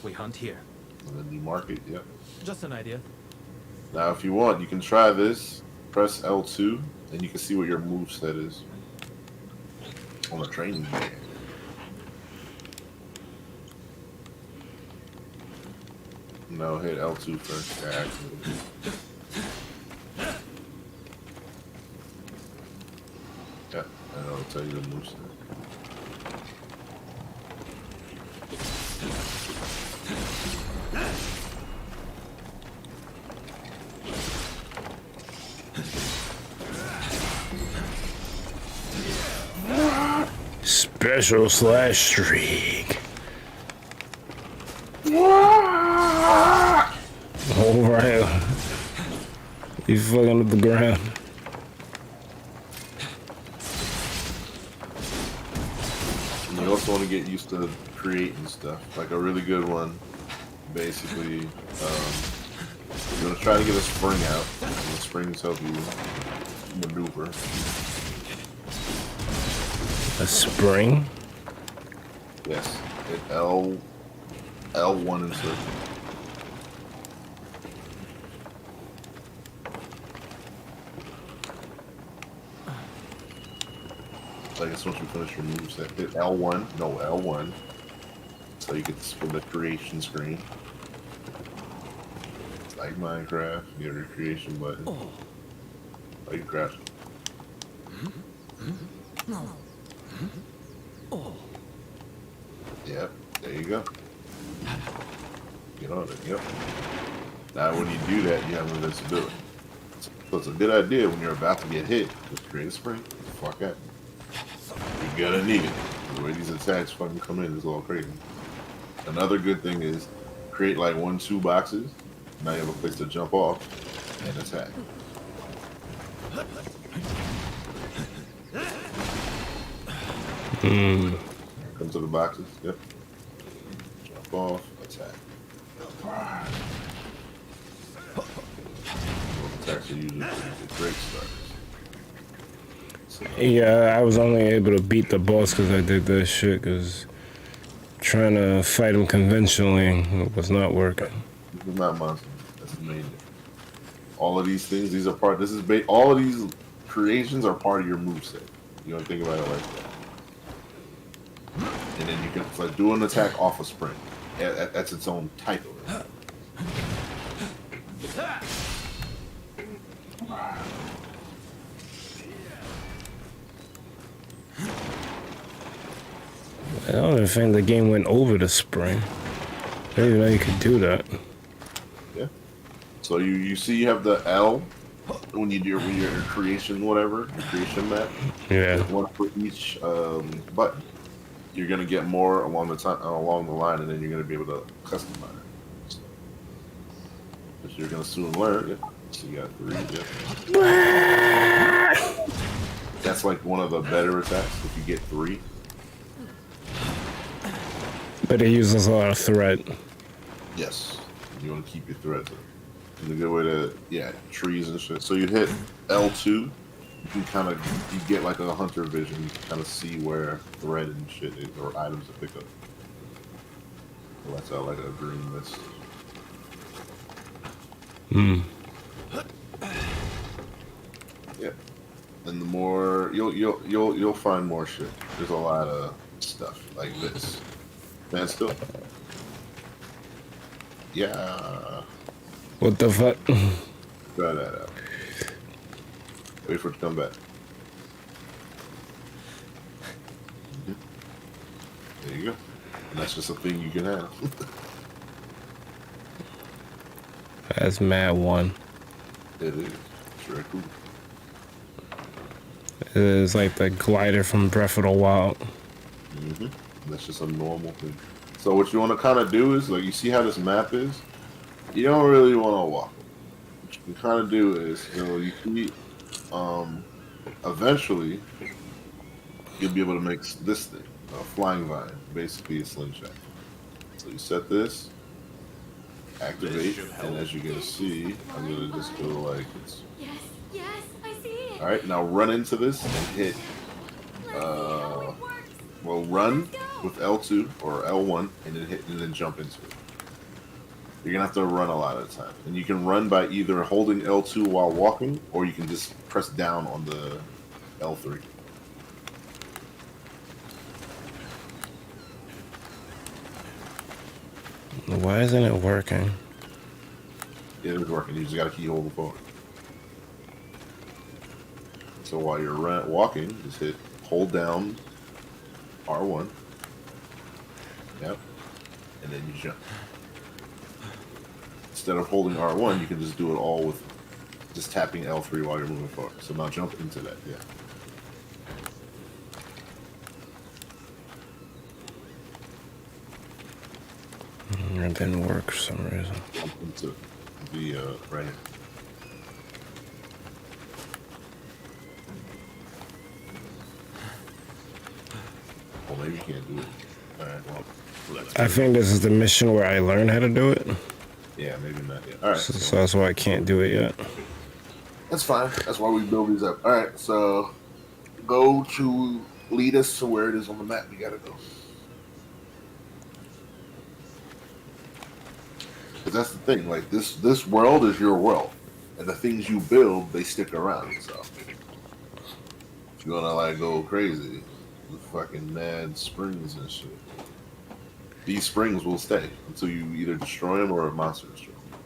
We hunt here. And then you mark it, yep. Just an idea. Now, if you want, you can try this. Press L2, and you can see what your moveset is on the training game. No, hit L2 first. Yeah, actually. Yeah, and it'll tell you the moveset. Special slash streak. Alright. You fucking up the ground. And you also want to get used to creating stuff. Like a really good one, basically, you're gonna try to get a spring out. And the springs help you maneuver. A spring? Yes, hit L1 and circle. So I guess once you finish your moveset, hit L1. No, L1. So you get for the creation screen. It's like Minecraft. You have your creation button. Oh, you crash. Yep, there you go. Get on it, yep. Now when you do that, you have invincibility. So it's a good idea when you're about to get hit, just create a spring. Get the fuck out. You're gonna need it. The way these attacks fucking come in is all crazy. Another good thing is create like 1-2 boxes. Now you have a place to jump off and attack. Come to the boxes, yep. Jump off, attack. Attacks are usually great starters. Yeah, I was only able to beat the boss because I did this shit, because trying to fight him conventionally was not working. This is not monster. That's the main thing. All of these things, these are part, all of these creations are part of your moveset. You don't think about it like that. And then you can, it's like do an attack off a spring. That's its own title. I don't even think the game went over the spring. I didn't even know you could do that. Yeah. So you see you have the L when you do your creation whatever, your creation map. Yeah. One for each button. You're gonna get more along the line, and then you're gonna be able to customize it. So, which you're gonna soon learn. Yeah. So you got 3. Yeah. That's like one of the better attacks if you get 3. But it uses a lot of threat. Yes. You want to keep your threads up. It's a good way to, trees and shit. So you hit L2, you can kind of, you get like a hunter vision. You can kind of see where thread and shit is, or items to pick up. So that's out like a green mist. Yeah. And the more, you'll find more shit. There's a lot of stuff like this. Man, still. Yeah. What the fuck? Try that out. Wait for it to come back. There you go. And that's just a thing you can have. That's mad one. It is. It's very cool. It is like the glider from Breath of the Wild. That's just a normal thing. So what you want to kind of do is, like, you see how this map is? You don't really want to walk. What you can kind of do is, you see, eventually, you'll be able to make this thing, a flying vine, basically a slingshot. So you set this, activate, and as you're going to see, I'm going to just go like this. Yes, I see it. All right, now run into this and hit, well, run with L2 or L1 and then hit and then jump into it. You're gonna have to run a lot of the time, and you can run by either holding L2 while walking, or you can just press down on the L3. Why isn't it working? It is working. You just gotta keep holding forward. So while you're walking, just hold down R1. Yep. And then you jump. Instead of holding R1, you can just do it all with just tapping L3 while you're moving forward. So now jump into that, yeah. It didn't work for some reason. Jump into the right here. Well, maybe you can't do it. Alright, well. I think this is the mission where I learn how to do it. Yeah, maybe not yet. All right. So that's why I can't do it yet. That's fine. That's why we build these up. All right, so go to lead us to where it is on the map. We gotta go. Because that's the thing. Like this world is your world, and the things you build, they stick around. So if you wanna like go crazy, the fucking mad springs and shit. These springs will stay until you either destroy them or a monster destroy them.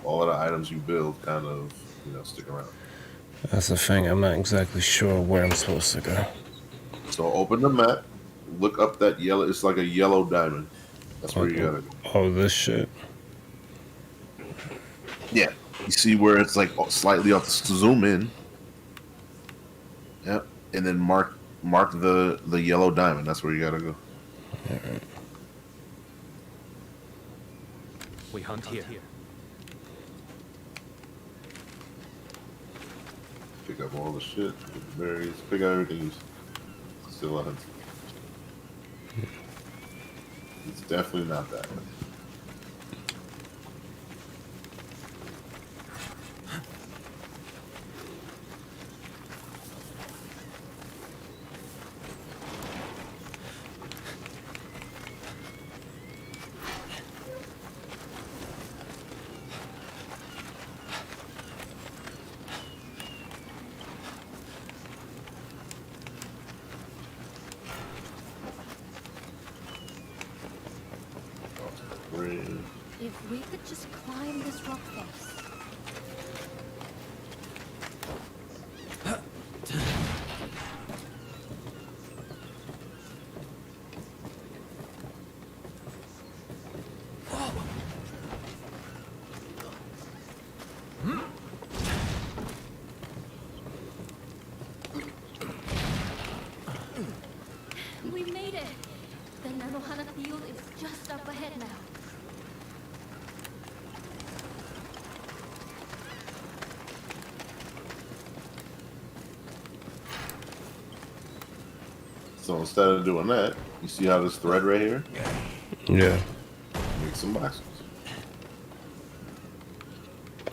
All of the items you build kind of, stick around. That's the thing. I'm not exactly sure where I'm supposed to go. So open the map, look up that yellow. It's like a yellow diamond. That's where you gotta go. Oh, this shit. Yeah, you see where it's like slightly off. Zoom in. Yep, and then mark the yellow diamond. That's where you gotta go. All right. We hunt here. Pick up all the shit, pick up the berries, pick up everything. Still a hunt. It's definitely not that way. If we could just climb this rock face. We made it! The Nanohana field is just up ahead now. So instead of doing that, you see how this thread right here? Yeah. Make some boxes.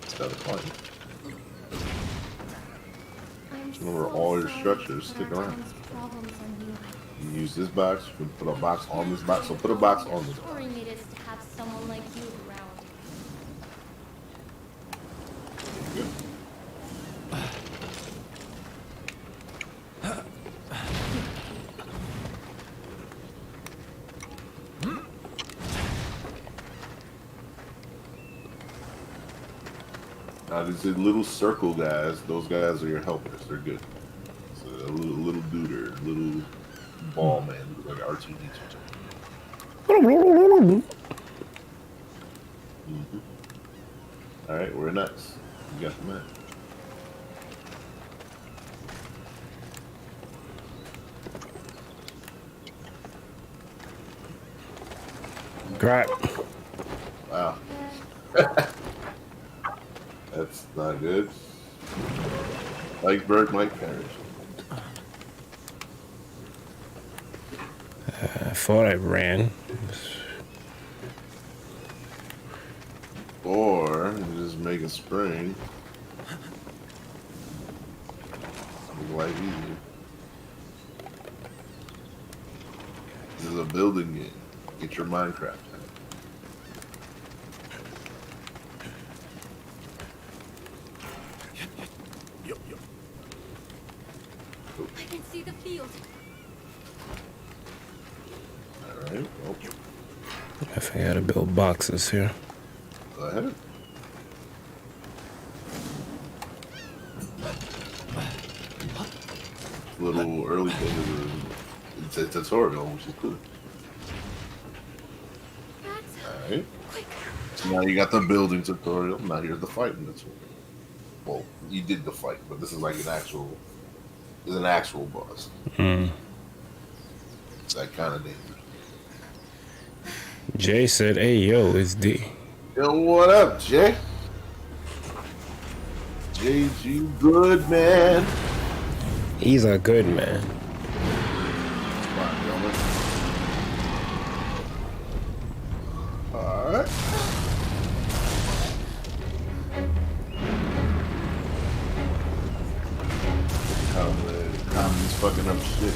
Instead of playing. Remember, all your structures stick around. You use this box, you can put a box on this box, so put a box on this box. It is to have someone like you around. Good. Now these little circle guys, those guys are your helpers. They're good. So a little duder, little ball man, like R2D2. All right, we're next. You got the map. Crap. Wow. That's not good. IcebergMike perish. I thought I ran. Or you just make a spring. Make life easier. This is a building game. Get your Minecraft. I can see the field. Alright, well, I think I gotta build boxes here. go ahead. Little early bit of it's a tutorial, which is cool. Alright. So now you got the building tutorial. Now here's the fighting tutorial. Well, you did the fight, but this is like an actual boss. It's that kind of dangerous. Jay said, "Hey, yo, it's D." Yo, what up, Jay? JG, good man. He's a good man. fucking up shit.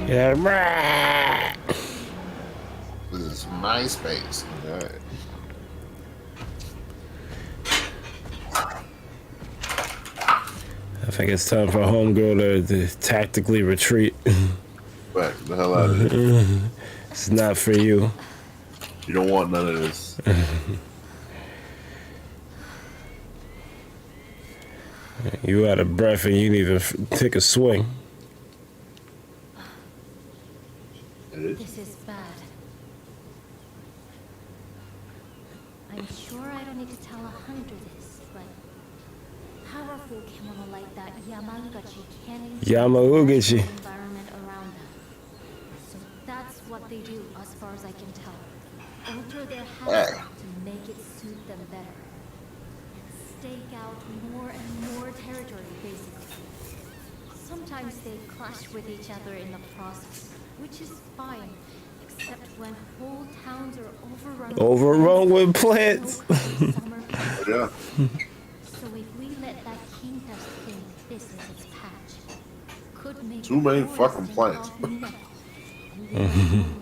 Yeah, This is MySpace. Alright. I think it's time for homegirl to tactically retreat. Back the hell out of here. It's not for you. You don't want none of this. You out of breath and you need to take a swing. It is. This is bad. I'm sure I don't need to tell a hunter this, but powerful Kemono like that Yamaugachi can Yamaugachi. environment around them. So that's what they do, as far as I can tell. Alter their habitat to make it suit them better. Stake out more and more territory, basically. Sometimes they clash with each other in the process, which is fine, except when whole towns are Overrun with plants. Yeah. So if we let that king pest think this is its patch, could make Too many forest fucking in plants. off Nepal. And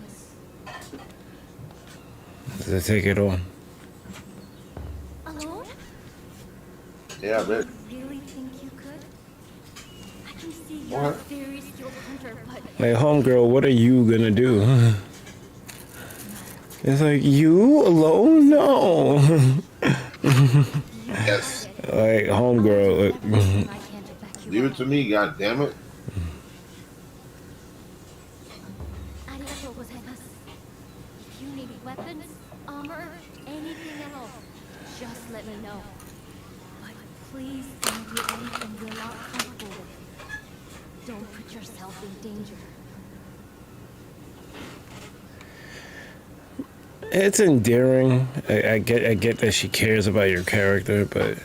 Let's take it on. alone? Yeah, I bet. You really think you could? I can see you're a What? very skilled hunter, but Like, homegirl, what are you gonna do? It's like, you alone? No. Yes. Like, homegirl, I can't back you Leave up. it to me, god damn it. Arigatou gozaimasu. If you need weapons, armor, anything at all, just let me know. But please don't do anything you're not comfortable with. Don't put yourself in danger. it's endearing. I get that she cares about your character, but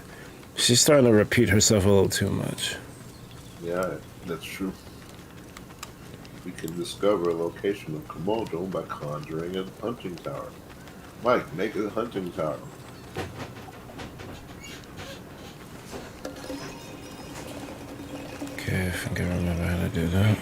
she's starting to repeat herself a little too much. Yeah, that's true. We can discover a location of Kemono by conjuring a hunting tower. Mike, make a hunting tower. Okay, I think I remember how to do that.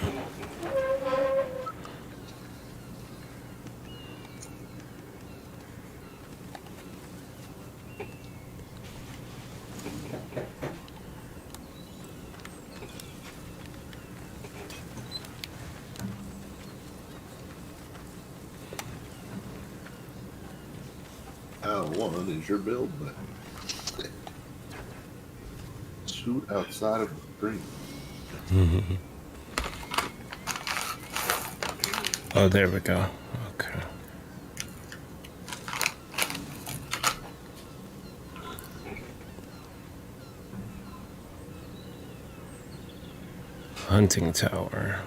L1 is your build button. Shoot outside of the screen. Oh, there we go. Okay. Hunting tower.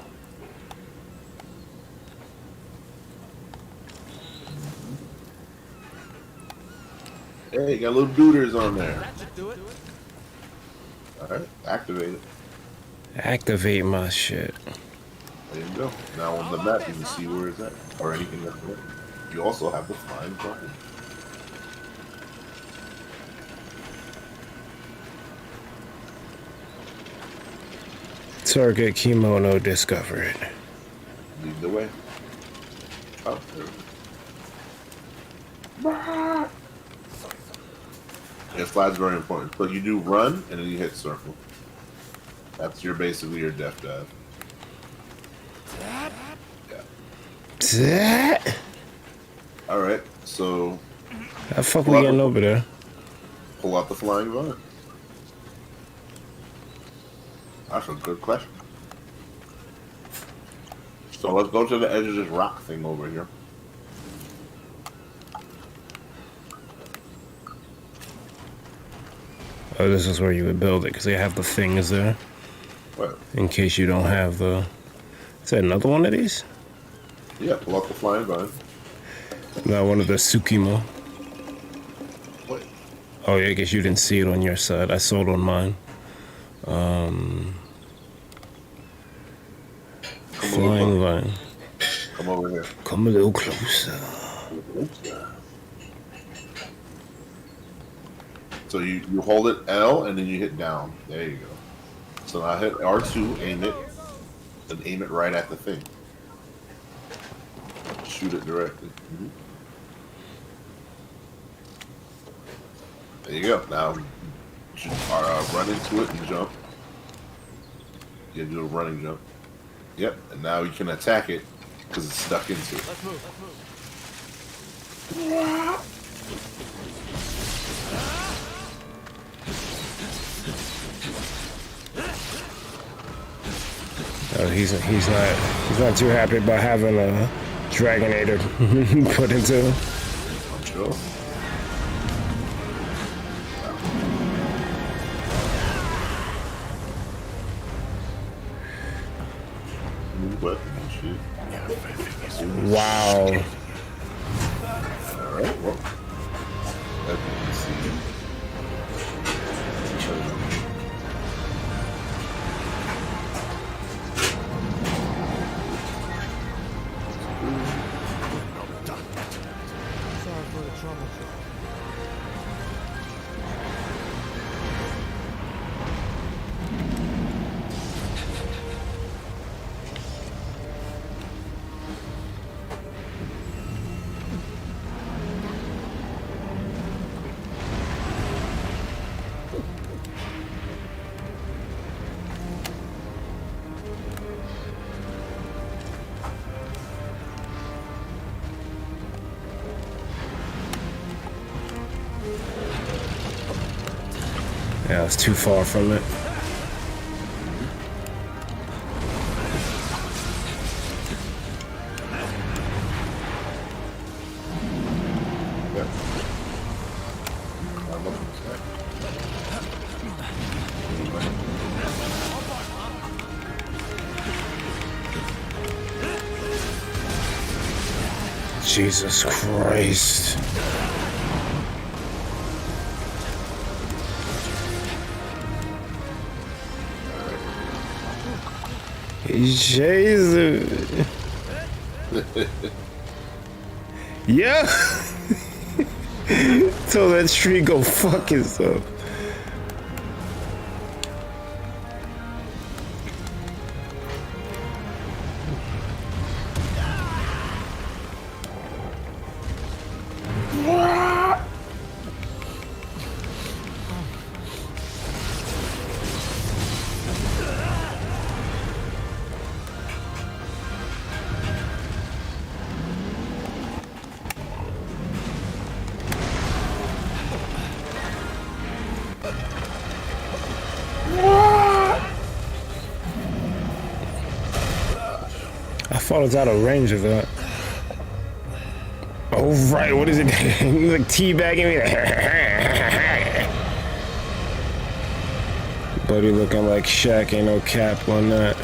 Hey, got little dooders on there. That should do it. Alright, activate it. Activate my shit. There you go. Now on the map you can see where it's at. Or anything that's there. You also have the flying button. Target Kemono discovered. Lead the way. Oh, there we go. Yeah, slide's very important. So you do run and then you hit circle. That's your basically your death dive. Yeah. Alright, so How the fuck we getting over there? pull out the flying vine. That's a good question. So let's go to the edge of this rock thing over here. Oh, this is where you would build it, because they have the things there. What? In case you don't have the... Is that another one of these? Yeah, pull out the flying vine. Not one of the Tsukimo. What? Oh, yeah, I guess you didn't see it on your side. I saw it on mine. Flying vine. Come over here. Come a little closer. So you hold it L and then you hit down. There you go. So now I hit R2, aim it, and aim it right at the thing. Shoot it directly. There you go. Now run into it and jump. You do a running jump. Yep. And now you can attack it because it's stuck into it. Let's move. He's not too happy about having a Dragonator put into him. I'm sure. New weapon and shit. Wow. Alright, well. Let me see. Yeah, it's too far from it. Jesus Christ. Jesus. Yeah. Tell that tree go fuck itself. I thought it was out of range of that. Oh right, what is it? He's like teabagging me. Buddy looking like Shaq, ain't no cap on that.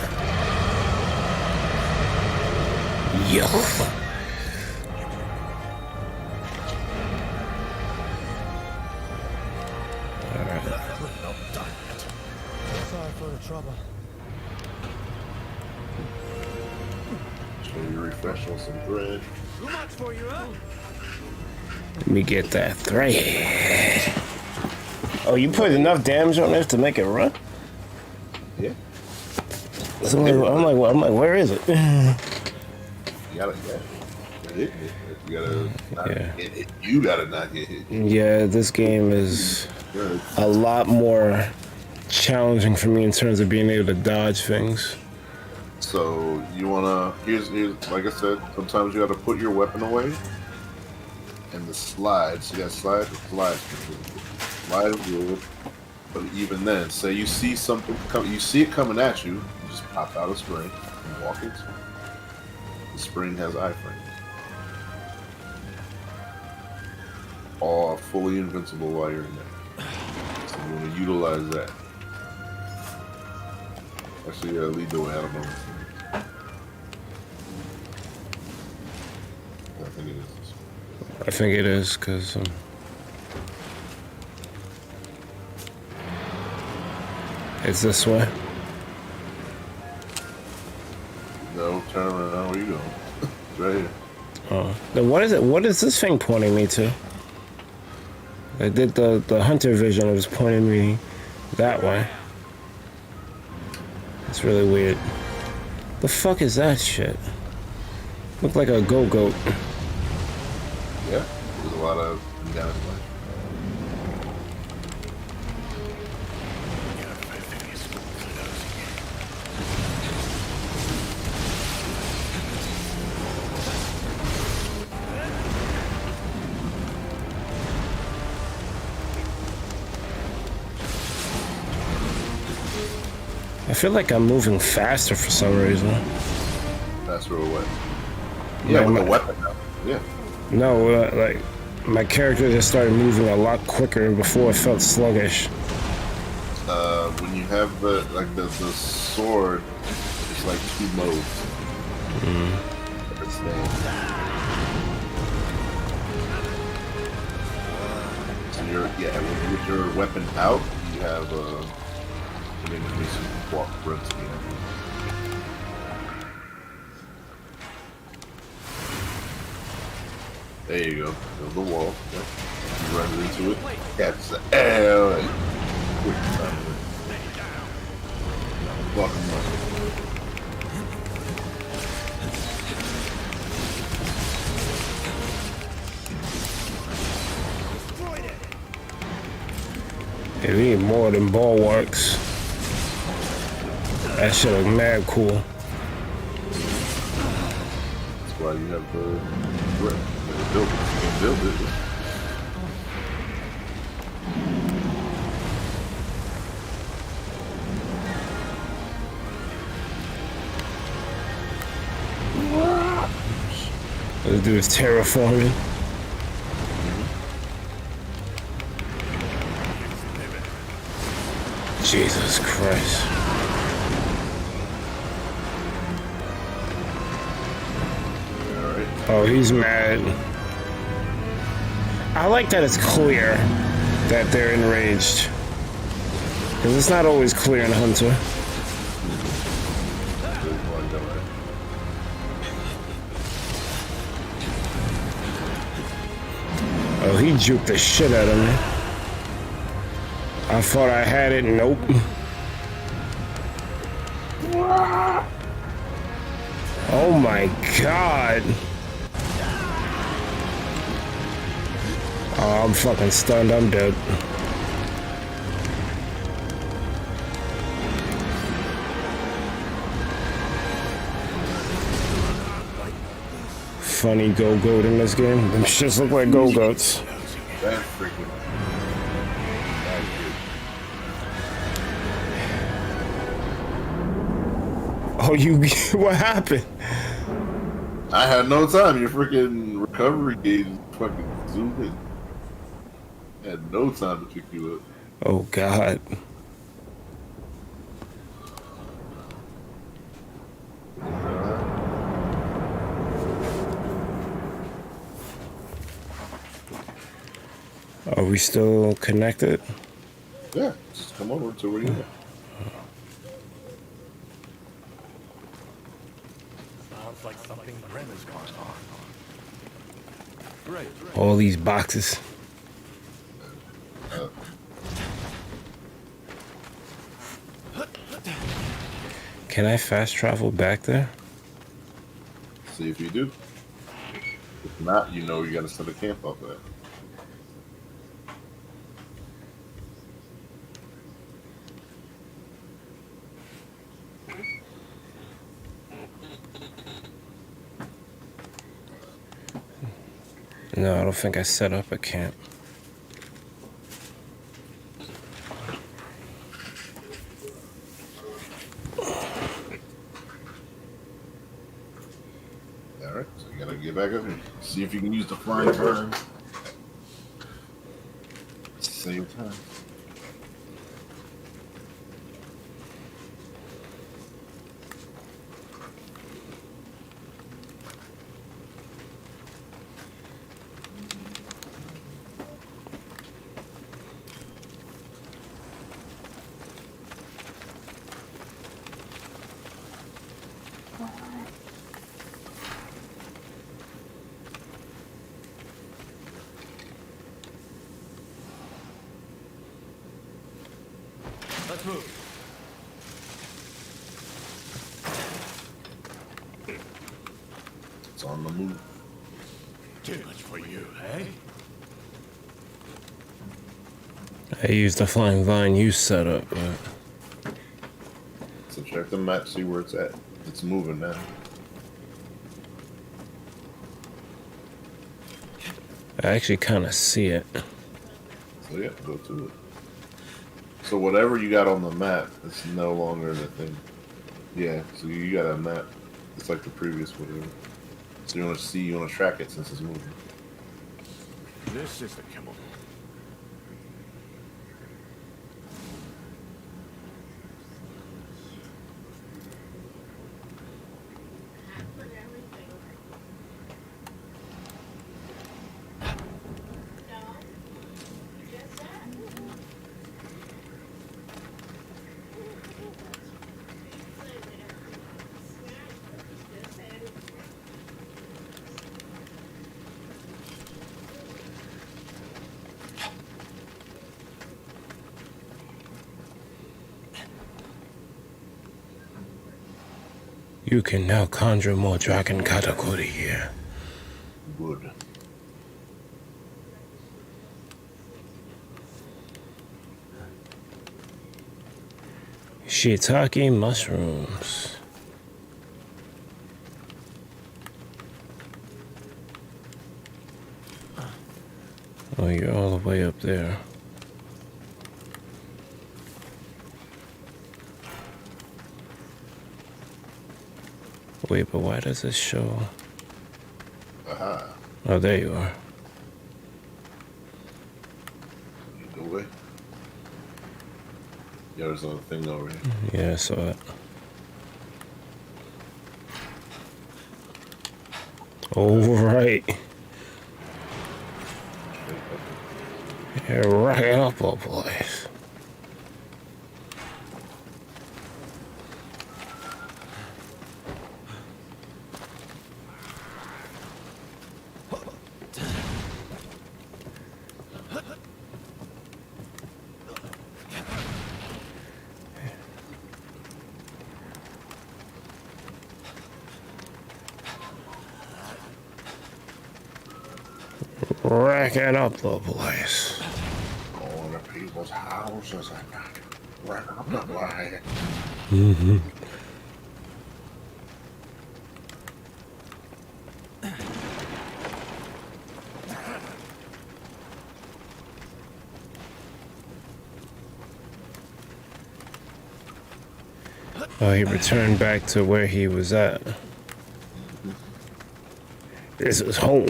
Yo. Sorry for the trouble. So you refresh on some thread. Too much for you, huh? Let me get that thread. Oh, you put enough damage on this to make it run? Yeah. So I'm like, where is it? You gotta hit it. You gotta not Yeah. get hit. You gotta not get hit. Yeah, this game is Good. a lot more challenging for me in terms of being able to dodge things. So you wanna here's like I said, sometimes you gotta put your weapon away and the slides. You got slides and slides. Slide is good. But even then, say you see something you see it coming at you, you just pop out a spring and walk into it. The spring has iframe. All fully invincible while you're in there. So you wanna utilize that. Actually, lead the way. I don't know. I think it is this one. I think it is, because it's this way. No, turn around. Where you going? It's right here. Oh. Then what is it? What is this thing pointing me to? I did the hunter vision. It was pointing me that way. It's really weird. The fuck is that shit? Look like a go-goat. Yeah, there's a lot of damage. I feel like I'm moving faster for some reason. Faster or what? Yeah, with the weapon now. Yeah. No, like my character just started moving a lot quicker. Before it felt sluggish. When you have the sword, it's like 2 modes. So with your weapon out, you have an increase in sprint speed. There you go. Build the wall. Yep. You run into it. Catch the L. Quick time. Block him up. Yeah, we need more than bulwarks. That shit look mad cool. That's why you have the grip. Build it. You can build it. This dude is terraforming. Jesus Christ. Oh, he's mad. I like that it's clear that they're enraged. Because it's not always clear in Hunter. Oh, he juked the shit out of me. I thought I had it. Nope. Oh my god. Oh, I'm fucking stunned. I'm dead. Funny go-goat in this game. Them shits look like go-goats. That's freaking. Oh, you. What happened? I had no time. Your freaking recovery gauge fucking zoomed in. I had no time to pick you up. Oh, God. Are we still connected? Yeah, just come over to where you're at. Sounds like something grim is going on. Great. All these boxes. Can I fast travel back there? See if you do. If not, you know you gotta set a camp up there. No, I don't think I set up a camp. Alright, so you gotta get back up here. See if you can use the flying turn. Same time. Let's move. It's on the move. Too much for you, eh? I used the flying vine you set up, but So check the map, see where it's at. It's moving now. I actually kind of see it. So yeah, go to it. So whatever you got on the map, it's no longer the thing. Yeah, so you got a map. It's like the previous whatever. So you want to see, you want to track it since it's moving. This is the Kemono. You can now conjure more dragon katakuri here. Good. Shiitake mushrooms. Oh, you're all the way up there. Wait, but why does this show? Aha. Oh, there you are. Go away. Yeah, there's another thing over here. Yeah, I saw it. All right. You're racking up all place. Racking up the place. Going to people's houses at night. Racking up the place. Mm-hmm. Oh, he returned back to where he was at. This is home.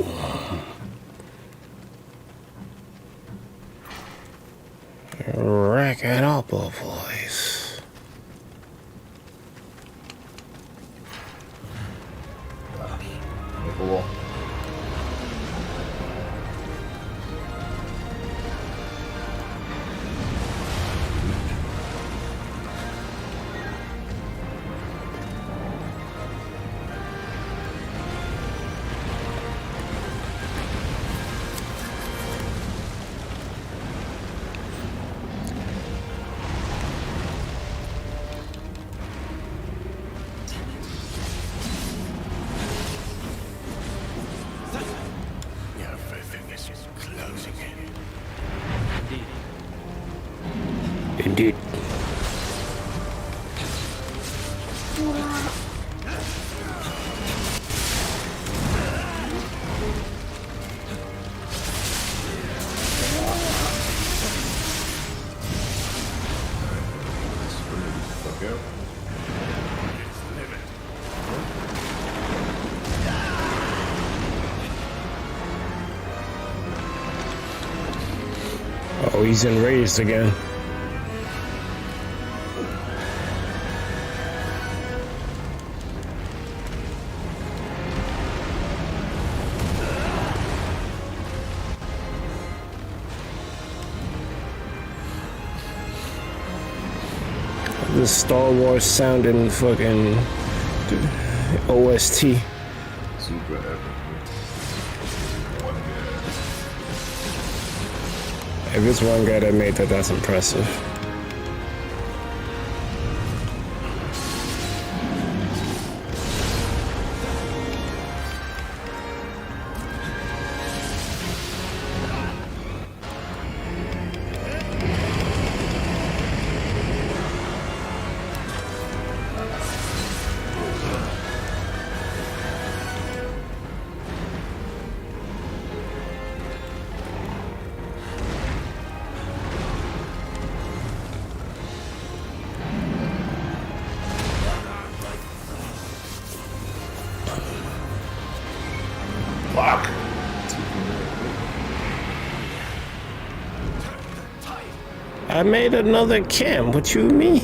Racking up a place. Make a wall. Everything is just closing in. Indeed. Fuck out. Oh, he's enraged again. The Star Wars sounding fucking OST. Super epic. If it's one guy that made that, that's impressive. I made another camp. What you mean?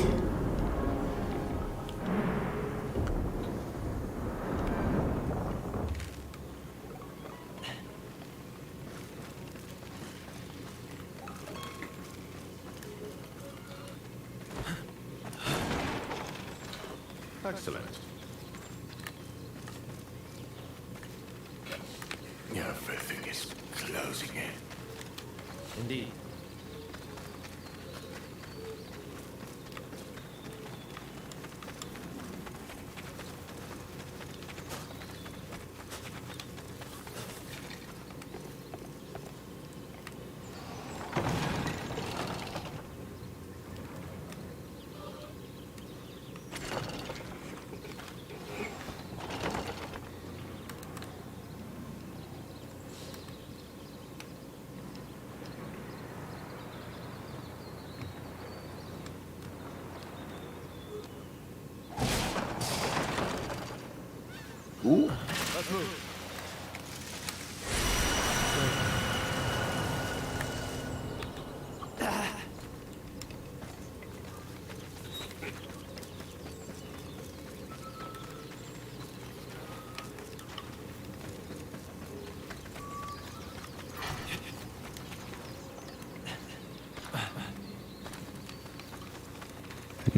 Excellent. Everything is closing in. Indeed. Ooh. Let's move.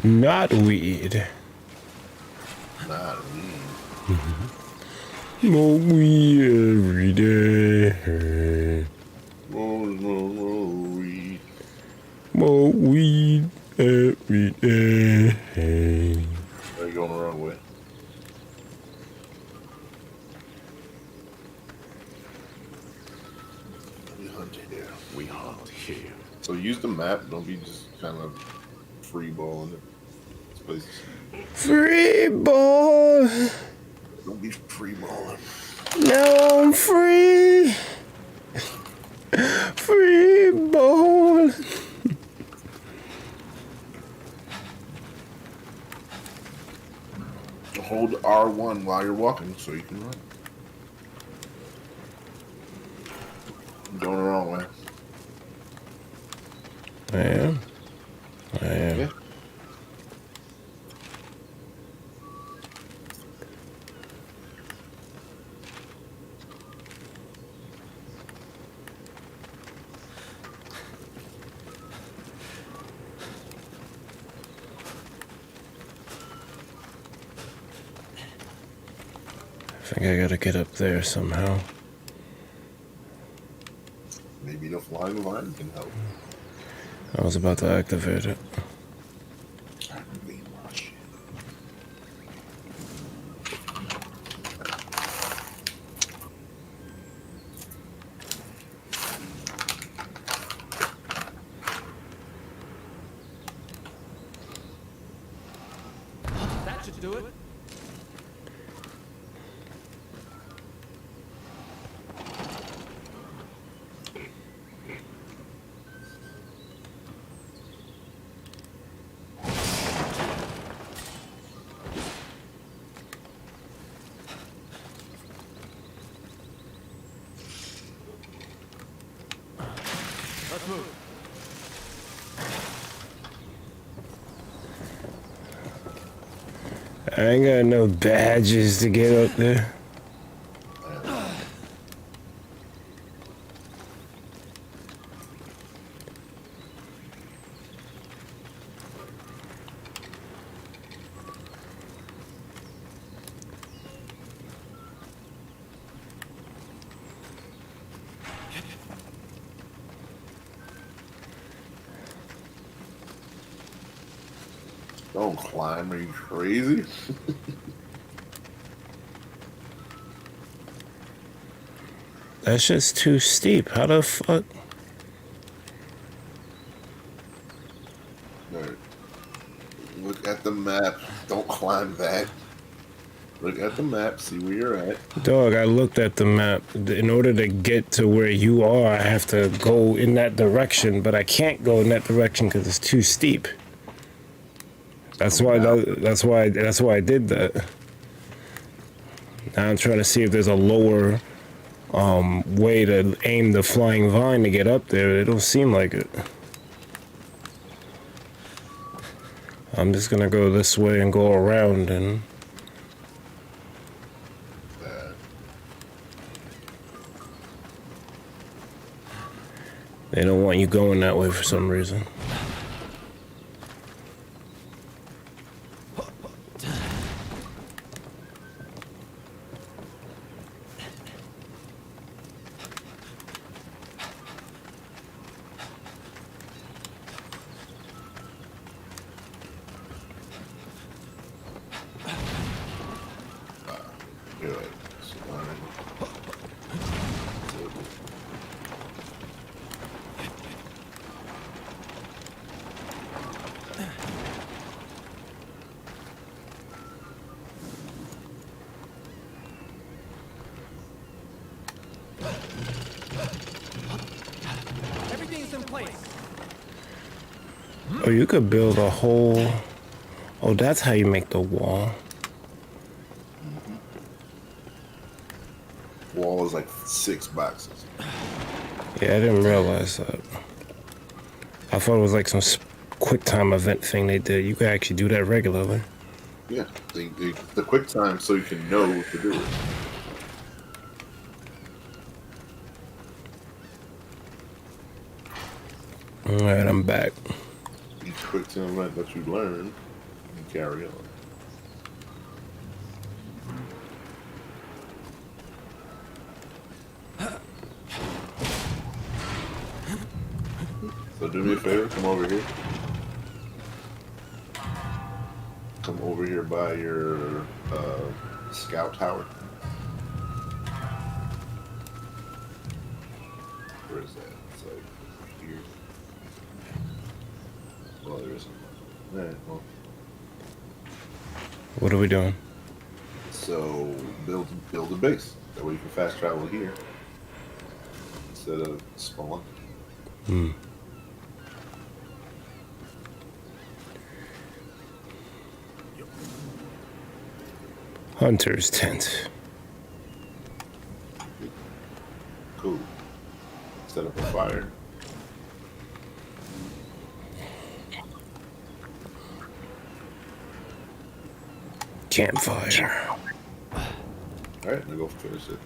Not weed. Not weed. More weed every day. More weed. More weed every day. Are you going the wrong way? We hunt here. We hunt here. So use the map. Don't be just kind of free balling it. This place is, Free ball. don't be free balling. Now I'm free. Free ball. Hold R1 while you're walking so you can run. You're going the wrong way. I am. Yeah. I think I gotta get up there somehow. Maybe the flying vine can help. I was about to activate it. Activate my shit. That should do it. Let's move. I ain't got no badges to get up there. Don't climb, are you crazy? That's just too steep. How the fuck? Alright. Look at the map. Don't climb that. Look at the map, see where you're at. Dog, I looked at the map. In order to get to where you are, I have to go in that direction, but I can't go in that direction because it's too steep. That's why I did that. Now I'm trying to see if there's a lower way to aim the flying vine to get up there. It don't seem like it. I'm just gonna go this way and go around and... They don't want you going that way for some reason. Everything's in place. Oh, you could build a whole... Oh, that's how you make the wall. Wall is like 6 boxes. Yeah, I didn't realize that. I thought it was like some quick time event thing they did. You could actually do that regularly. Yeah, the quick time so you can know to do it. Alright, I'm back. Each quick time event that you learn, you carry on. So do me a favor, come over here. Come over here by your scout tower. Where is that? It's like here. Well, there isn't one. Alright, well. What are we doing? So build a base. That way you can fast travel here instead of spawning. Hunter's tent. Cool. Set up a fire. Campfire. Alright, now go finish it.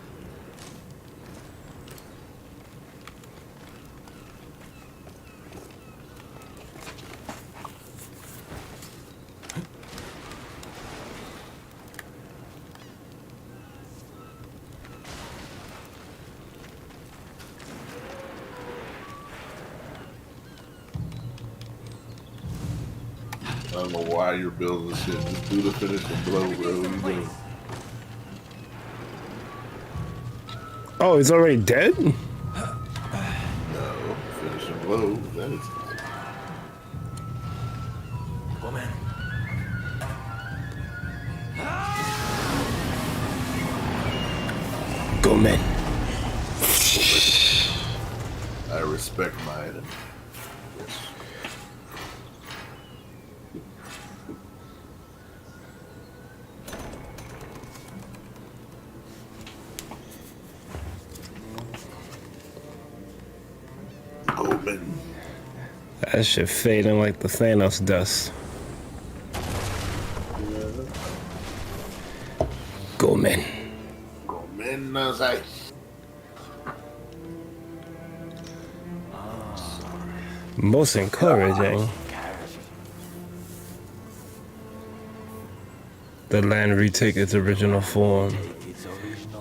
I don't know why you're building this shit. Just do the finish and blow, bro. What are you doing? Oh, he's already dead? No, finish and blow. That is Go, man. Go, man. I respect mine. Yes. Open. That shit fading like the Thanos dust. Go, man. Gomenna sai. Most encouraging. The land retake its original form.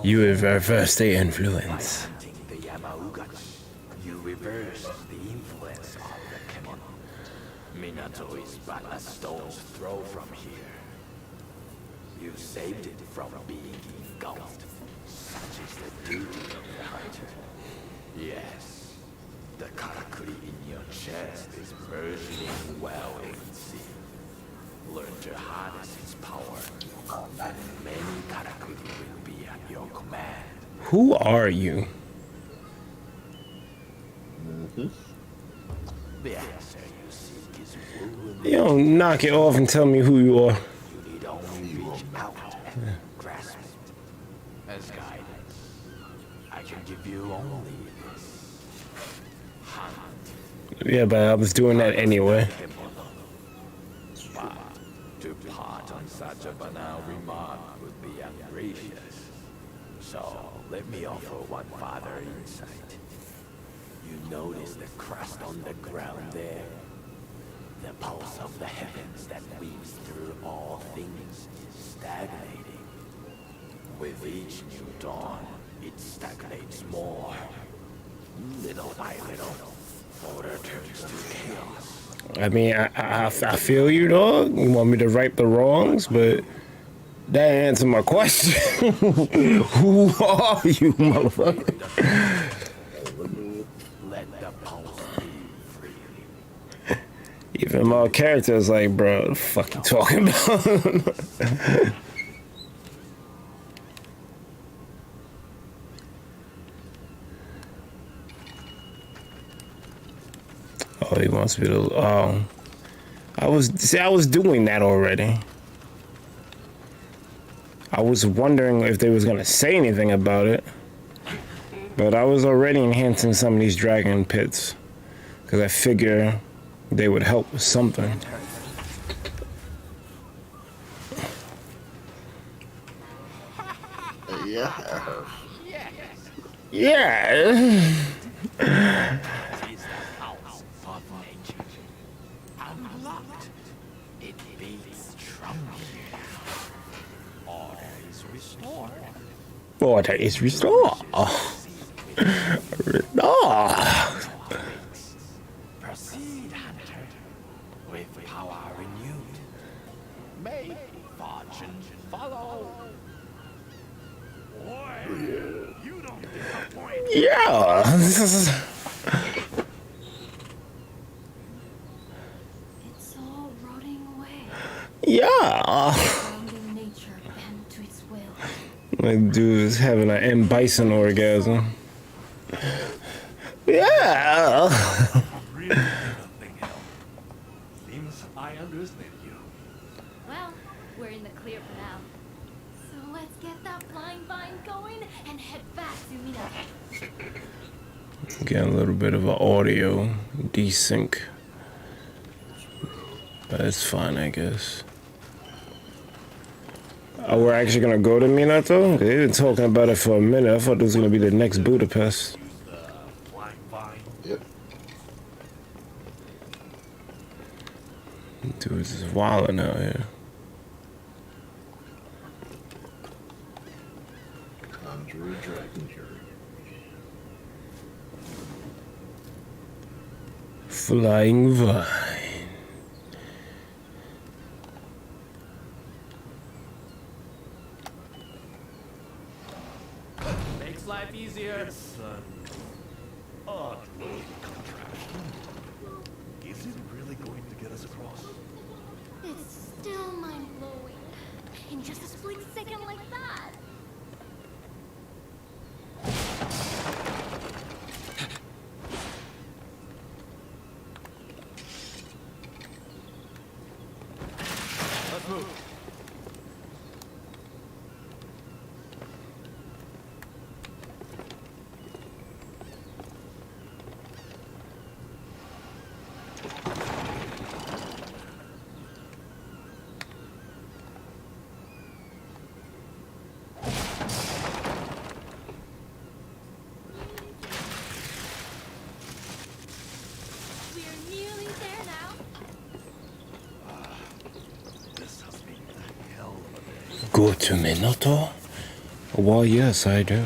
You reverse the influence. The Yamaugachi, you reversed the influence of the Kemono. Minato is but a stone's throw from here. You saved it from being engulfed. Such is the duty of the hunter. Yes, the karakuri in your chest is burgeoning well, you can see. Learn to harness its power, and many karakuri will be at your command. Who are you? The answer you seek is ruin. You don't knock it off and tell me who you are. You need only reach out and grasp it. As guidance, I can give you only this. Hunt Yeah, but I was doing that anyway. Kemono. a banal remark would be ungracious. So, let me offer one further insight. You notice the crust on the ground there? The pulse of the heavens that weaves through all things is stagnating. With each new dawn, it stagnates more. Little by little, order turns to chaos. I mean, I feel you, dog. You want me to right the wrongs, but that ain't answer my question. Who are you, motherfucker? Let the pulse beat freely. Even my character is like, bro, what the fuck you talking about? Oh, he wants me to. Oh, I was doing that already. I was wondering if they was gonna say anything about it, but I was already enhancing some of these dragon pits because I figure they would help with something. Yeah. Yeah. Unlocked. It beats trouble. Order is restored. Order is restored. Proceed, Hunter, with power renewed. May fortune follow. Boy, you don't disappoint. Yeah. It's all rotting away. Yeah. Found in nature and to its will. Like dude is having an M. Bison orgasm. Yeah. Really nothing else. Seems I understand you. Well, we're in the clear for now. So let's get that flying vine going and head back to Minato. Getting a little bit of an audio desync. But it's fine, I guess. Oh, we're actually gonna go to Minato? They've been talking about it for a minute. I thought it was gonna be the next Budapest. Flying vine. Yep. Dude's just wilding out here. Conjure a dragon jury. Flying vine. Makes life easier. It's an odd looking contraption. Is it really going to get us across? It's still mind-blowing. In just a split second like that. Let's move. We're nearly there now. This has been a hell of a day. Go to Minato? Well, yes, I do.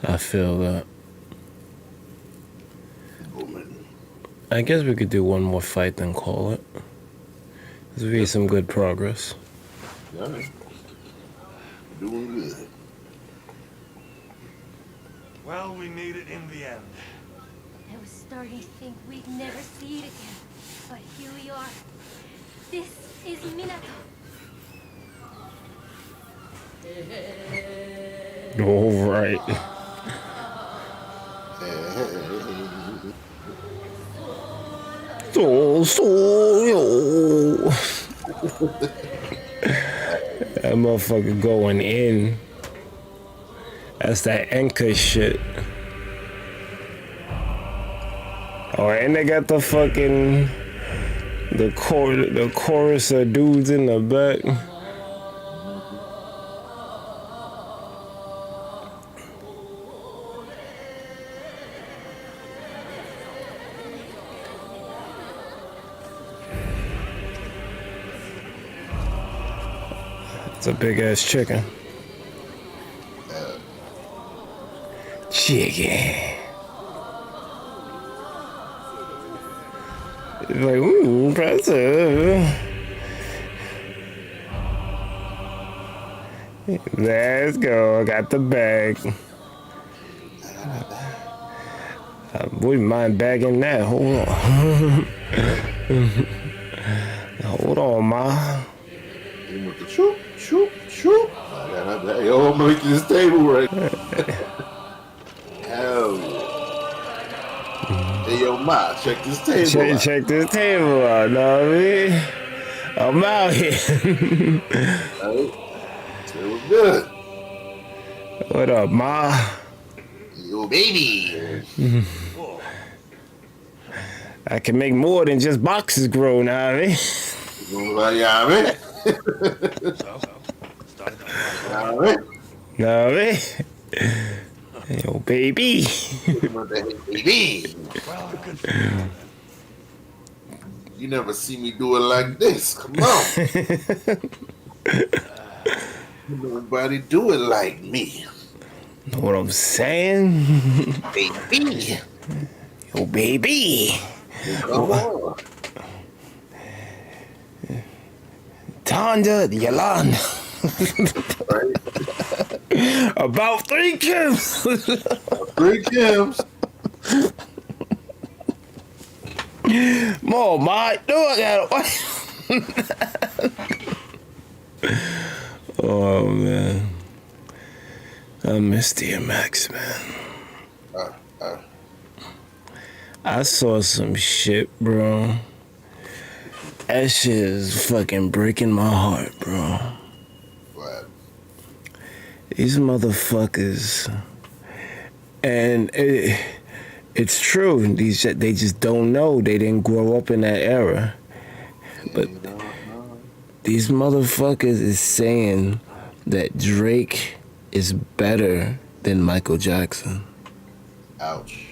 I feel that. I guess we could do one more fight then call it. This would be some good progress. Yeah. Doing good. Well, we made it in the end. I was starting to think we'd never see it again. But here we are. This is Minato. All right. yo. That motherfucker going in. That's that anchor shit. Oh, and they got the fucking the chorus of dudes in the back. It's a big ass chicken. Chicken. It's like, ooh, impressive. Let's go. I got the bag. I wouldn't mind bagging that. Hold on. Hold on, ma. With the choop, choop, choop. Yo, I'm making this table right. Hell yeah. Hey, yo, ma, check this table out. Check this table out, know what I mean? I'm out here. Right? It was good. What up, ma? Yo, baby. I can make more than just boxes grow, know what I mean? Yeah, I mean. Know what I mean? Yo, baby. Baby. You never see me do it like this. Come on. Nobody do it like me. Know what I'm saying? Baby. Yo, baby. Come on. Tanda, Yolanda. Right? About 3 Kims. 3 Kims. More, my do I got Oh man, I miss DMX, man. I saw some shit, bro. That shit is fucking breaking my heart, bro. What? These motherfuckers, and it's true. They just don't know. They didn't grow up in that era. But these motherfuckers is saying that Drake is better than Michael Jackson. Ouch.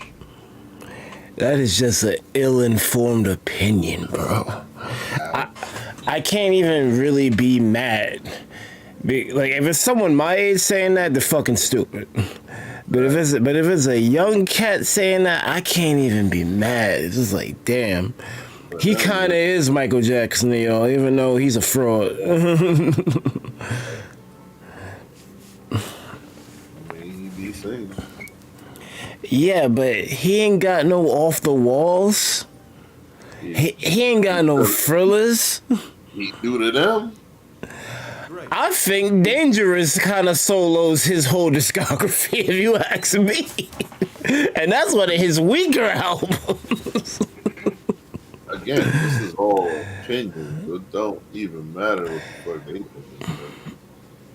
That is just an ill-informed opinion, bro. I can't even really be mad. Like, if it's someone my age saying that, they're fucking stupid. But if it's a young cat saying that, I can't even be mad. It's just like, damn. He kind of is Michael Jackson, y'all, even though he's a fraud. Maybe things. Yeah, but he ain't got no off the walls. He ain't got no thrillers. He do to them. I think Dangerous kind of solos his whole discography, if you ask me. And that's one of his weaker albums. Again, this is all opinion. It don't even matter what the fuck they think.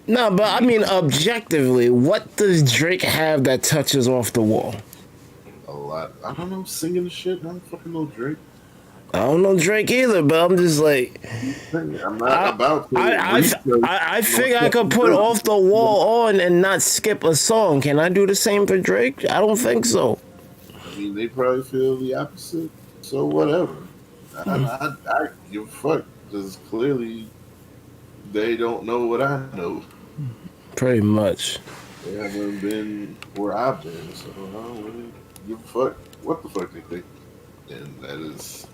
No, but I mean, objectively, what does Drake have that touches off the wall? A lot. I don't know, singing the shit. I don't fucking know Drake. I don't know Drake either, but I'm just like, I'm not about to. I think I could put Off the Wall on and not skip a song. Can I do the same for Drake? I don't think so. I mean, they probably feel the opposite. So whatever. I give a fuck because clearly they don't know what I know. Pretty much. They haven't been where I've been, so I don't really give a fuck what the fuck they think. And that is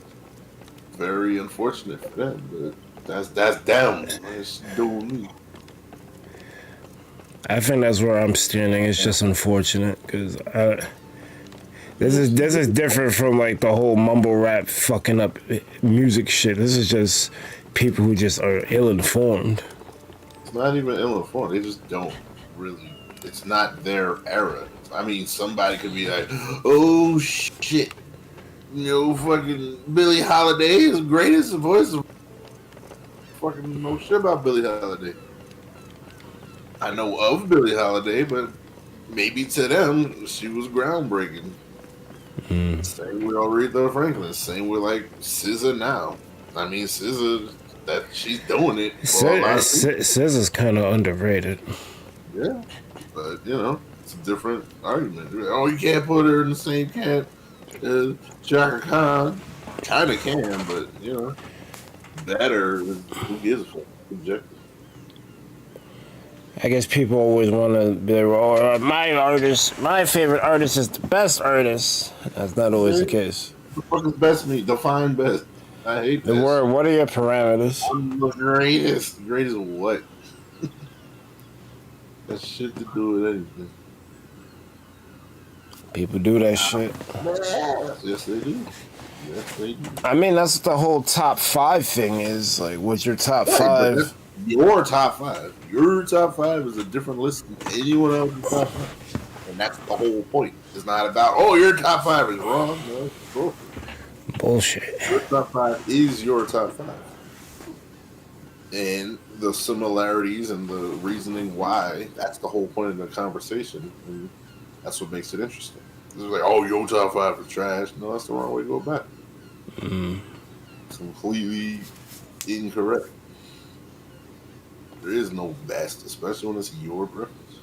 very unfortunate for them, but that's them. It's doing me. I think that's where I'm standing. It's just unfortunate because this is different from like the whole mumble rap fucking up music shit. This is just people who just are ill-informed. It's not even ill-informed. They just don't really. It's not their era. I mean, somebody could be like, "Oh shit, fucking Billie Holiday is the greatest voice. Fucking know shit about Billie Holiday. I know of Billie Holiday, but maybe to them she was groundbreaking. Same with Aretha Franklin. Same with like SZA now. I mean, SZA, that she's doing it for a lot of people. SZA's kind of underrated. Yeah, but it's a different argument. Oh, you can't put her in the same camp as Chaka Khan. Kind of can, but better. Who gives a fuck? Subjective. I guess people always want to be like, oh, my favorite artist is the best artist. That's not always the case. The fuck is best mean? Define best. I hate the word. What are your parameters? I'm the greatest. Greatest what? That shit to do with anything. People do that shit. Yes, they do. Yes, they do. I mean, that's the whole top 5 thing is. Like, what's your top 5? Your top 5. Your top 5 is a different list than anyone else's top 5. And that's the whole point. It's not about, oh, your top 5 is wrong. No, it's bullshit. Your top 5 is your top 5. And the similarities and the reasoning why, that's the whole point of the conversation. And that's what makes it interesting. It's like, oh, your top 5 is trash. No, that's the wrong way to go back. It's completely incorrect. There is no best, especially when it's your preference.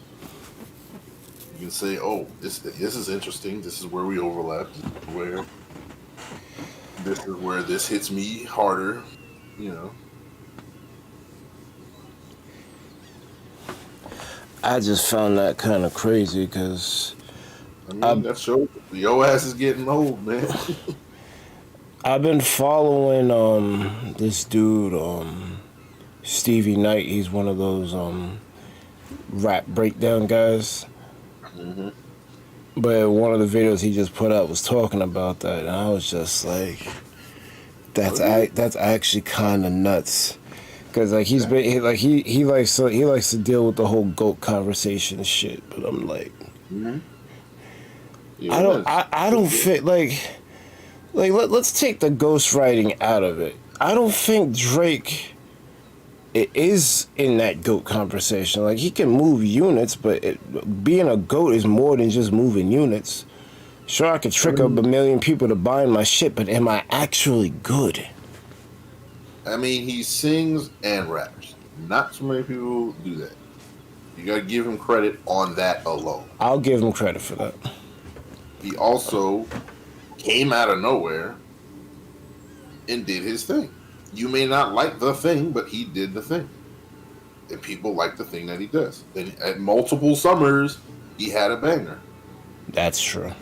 You can say, oh, this is interesting. This is where we overlap. This is where this hits me harder. I just found that kind of crazy because that shows your ass is getting old, man. I've been following this dude, Stevie Knight. He's one of those rap breakdown guys. But one of the videos he just put out was talking about that, and I was just like, that's actually kind of nuts. Cause like he likes to deal with the whole GOAT conversation and shit, but I'm like, I don't fit like let's take the ghostwriting out of it. I don't think Drake is in that GOAT conversation. Like he can move units, but being a GOAT is more than just moving units. Sure, I could trick up 1 million people to buy my shit, but am I actually good? I mean, he sings and raps. Not too many people do that. You gotta give him credit on that alone. I'll give him credit for that. He also came out of nowhere and did his thing. You may not like the thing, but he did the thing. And people like the thing that he does. And at multiple summers, he had a banger. That's true.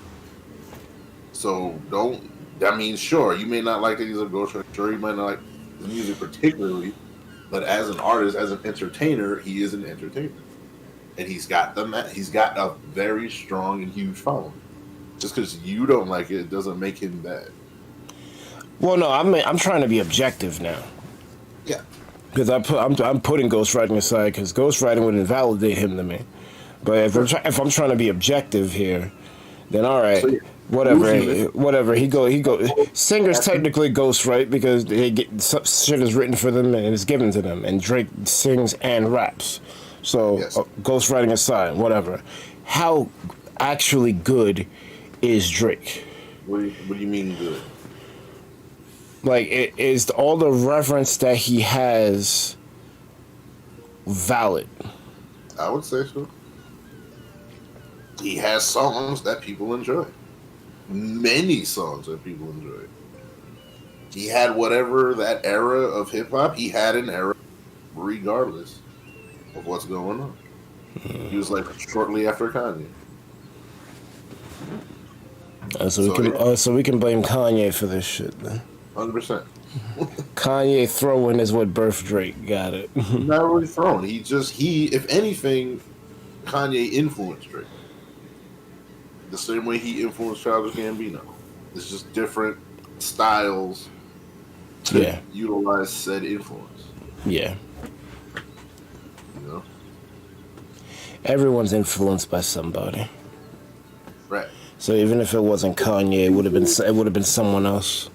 So sure, you may not like that he's a ghostwriter. Sure, you might not like the music particularly, but as an artist, as an entertainer, he is an entertainer, and he's got a very strong and huge following. Just because you don't like it doesn't make him bad. Well, no, I'm trying to be objective now. Yeah, because I'm putting ghostwriting aside because ghostwriting would invalidate him to me. But if I'm trying to be objective here, then all right. So, yeah. Whatever. He go. Singers technically ghostwrite because they get shit is written for them and it's given to them. And Drake sings and raps. So yes. Ghostwriting aside, whatever. How actually good is Drake? What do you mean good? Like, is all the reference that he has valid? I would say so. He has songs that people enjoy. Many songs that people enjoy. He had whatever that era of hip hop, he had an era regardless of what's going on. He was like shortly after Kanye. So we can blame Kanye for this shit then. 100%. Kanye throwing is what birthed Drake. Got it. Not really throwing. He if anything, Kanye influenced Drake. The same way he influenced Childish Gambino. It's just different styles to utilize said influence. Yeah. You know? Everyone's influenced by somebody. Right. So even if it wasn't Kanye, it would have been someone else.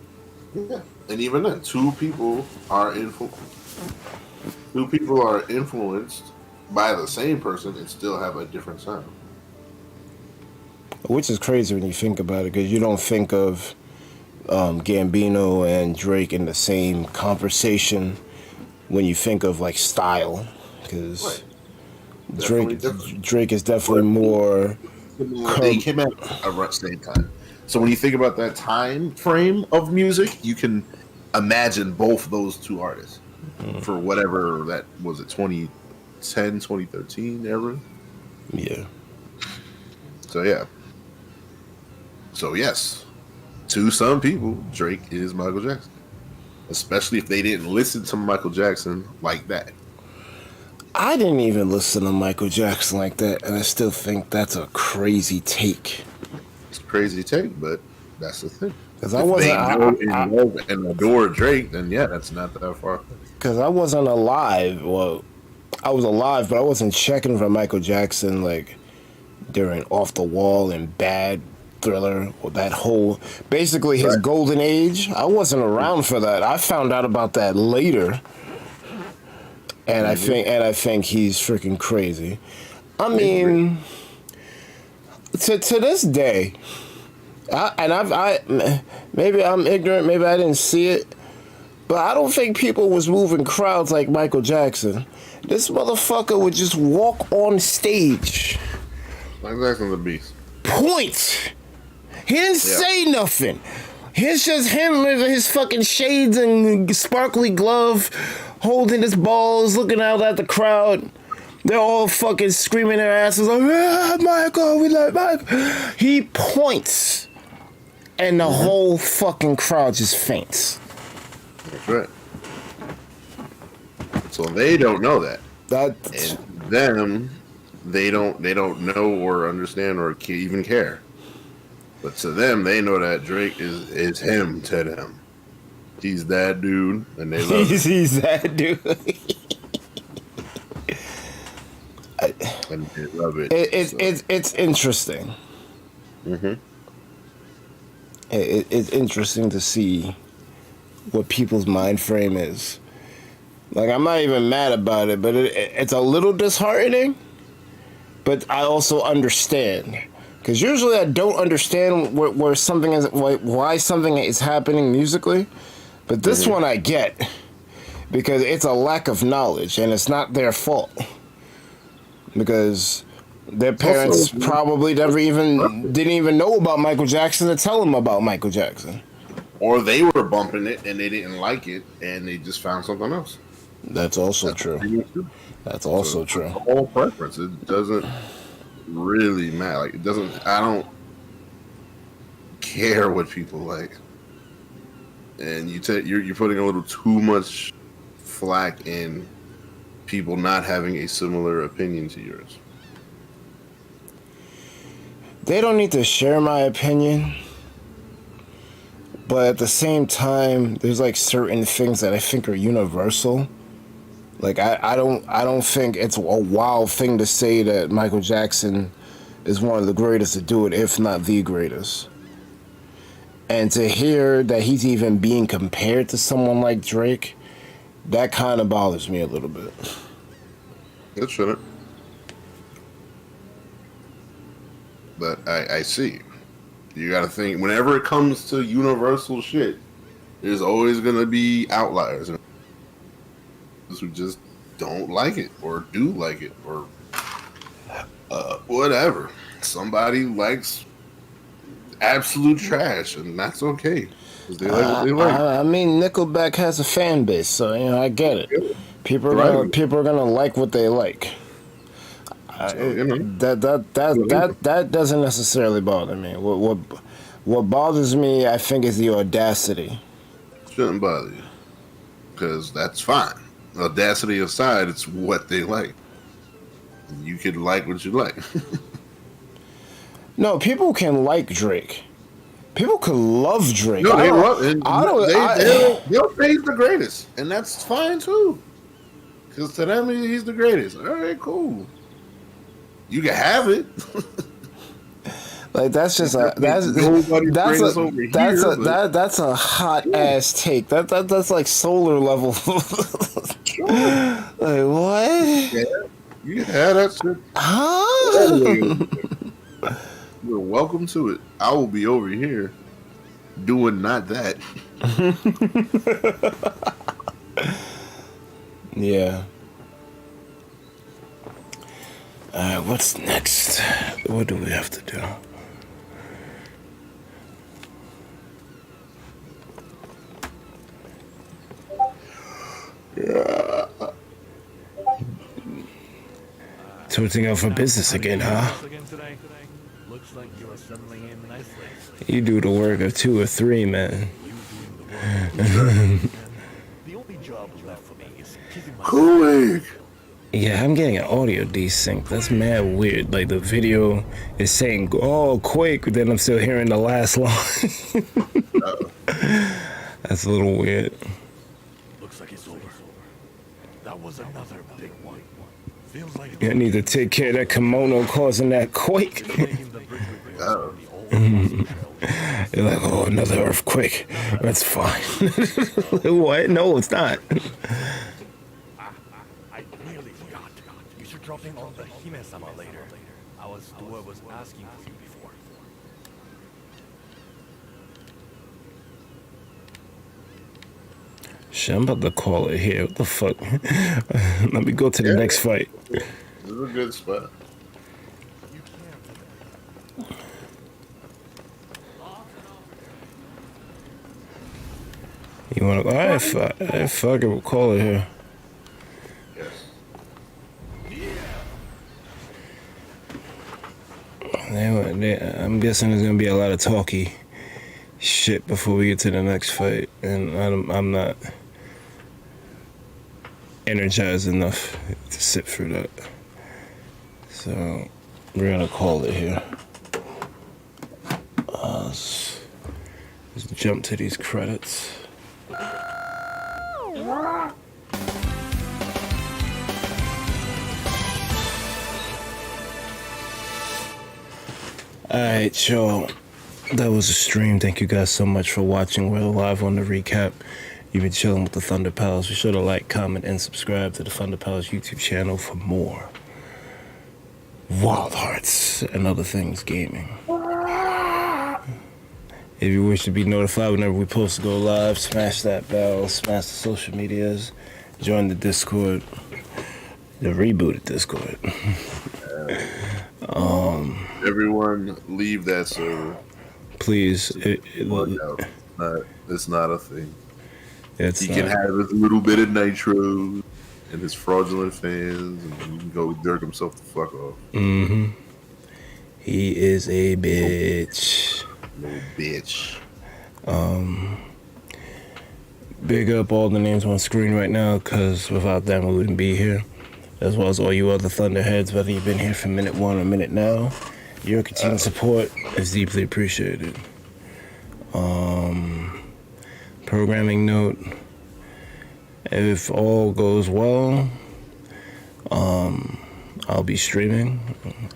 Yeah. And even then, two people are influenced by the same person and still have a different sound. Which is crazy when you think about it, because you don't think of Gambino and Drake in the same conversation when you think of like style, because Drake is definitely more. They came out around the same time. So when you think about that time frame of music, you can imagine both those two artists for whatever that was, it 2010, 2013 era. Yeah. So yeah. So yes, to some people, Drake is Michael Jackson, especially if they didn't listen to Michael Jackson like that. I didn't even listen to Michael Jackson like that, and I still think that's a crazy take. It's a crazy take, but that's the thing. Because I wasn't and adore Drake, then yeah, that's not that far. Because I wasn't alive. Well, I was alive, but I wasn't checking for Michael Jackson like during Off the Wall and Bad, Thriller, or that whole basically his golden age. I wasn't around for that. I found out about that later. And I think he's freaking crazy. I mean, to this day, maybe I'm ignorant, maybe I didn't see it, but I don't think people was moving crowds like Michael Jackson. This motherfucker would just walk on stage. Michael Jackson's a beast. Point. He didn't say nothing. It's just him with his fucking shades and sparkly glove, holding his balls, looking out at the crowd. They're all fucking screaming their asses like, ah, Michael, we like Michael. He points, and the whole fucking crowd just faints. That's right. So they don't know that. And them, they don't know or understand or even care. But to them, they know that Drake is him to them. He's that dude, and they love it. He's that dude. And they love it. It's interesting. Mm-hmm. It's interesting to see what people's mind frame is. Like, I'm not even mad about it, but it's a little disheartening. But I also understand. Because usually I don't understand where something is, why something is happening musically, but this one I get, because it's a lack of knowledge, and it's not their fault. Because their parents probably didn't even know about Michael Jackson to tell them about Michael Jackson. Or they were bumping it and they didn't like it, and they just found something else. That's also true. That's also true. The whole preference. It doesn't really matter. Like, it doesn't. I don't care what people like, and you're putting a little too much flack in people not having a similar opinion to yours. They don't need to share my opinion, but at the same time, there's like certain things that I think are universal. Like, I don't think it's a wild thing to say that Michael Jackson is one of the greatest to do it, if not the greatest. And to hear that he's even being compared to someone like Drake, that kind of bothers me a little bit. It shouldn't. But I see. You gotta think, whenever it comes to universal shit, there's always gonna be outliers. Who just don't like it or do like it or whatever. Somebody likes absolute trash, and that's okay. They like what they like. I mean, Nickelback has a fan base, so I get it. People are gonna like what they like. That doesn't necessarily bother me. What bothers me, I think, is the audacity. Shouldn't bother you, because that's fine. Audacity aside, it's what they like. You can like what you like. No, people can like Drake. People can love Drake. No, they love it. They'll say he's the greatest, and that's fine too. Because to them, he's the greatest. All right, cool. You can have it. Like that's just a Nobody brings us over here, but- that's a hot ass take. That's like solar level. Like what? Yeah, that's it. Huh? You're welcome to it. I will be over here doing not that. Yeah. Alright, what's next? What do we have to do? Yeah. Sorting out for business again, huh? Looks like you're settling in nicely. You do the work of 2 or 3, man. The only job left for me is keeping my Cool. Yeah, I'm getting an audio desync. That's mad weird. Like the video is saying, "Oh, Quake," then I'm still hearing the last line. That's a little weird. Looks like it's over. That was another big one. Feels like You need to take care of that Kemono causing that quake. You're like, oh, another earthquake. That's fine. What? No, it's not. I nearly forgot. You should drop in on the Hime-sama later. Our steward was asking for you before. Shit, I'm about to call it here. What the fuck? Let me go to the next fight. This is a good spot. You wanna go? Alright, fuck it, we'll call it here. I'm guessing there's gonna be a lot of talky shit before we get to the next fight, and I'm not energized enough to sit through that. So we're gonna call it here. Let's jump to these credits. Alright, y'all. That was a stream. Thank you guys so much for watching. We're live on the recap. You've been chilling with the ThunderPals. Be sure to like, comment, and subscribe to the ThunderPals YouTube channel for more Wild Hearts and other things gaming. If you wish to be notified whenever we post to go live, smash that bell, smash the social medias, join the Discord, the rebooted Discord. Everyone leave that server. Please. It's not a thing. He can have his little bit of nitro and his fraudulent fans, and he can go jerk himself the fuck off. Mm-hmm. He is a bitch. Little bitch. Big up all the names on screen right now, because without them we wouldn't be here. As well as all you other Thunderheads, whether you've been here for minute 1 or minute now. Your continued support is deeply appreciated. Programming note, if all goes well, I'll be streaming.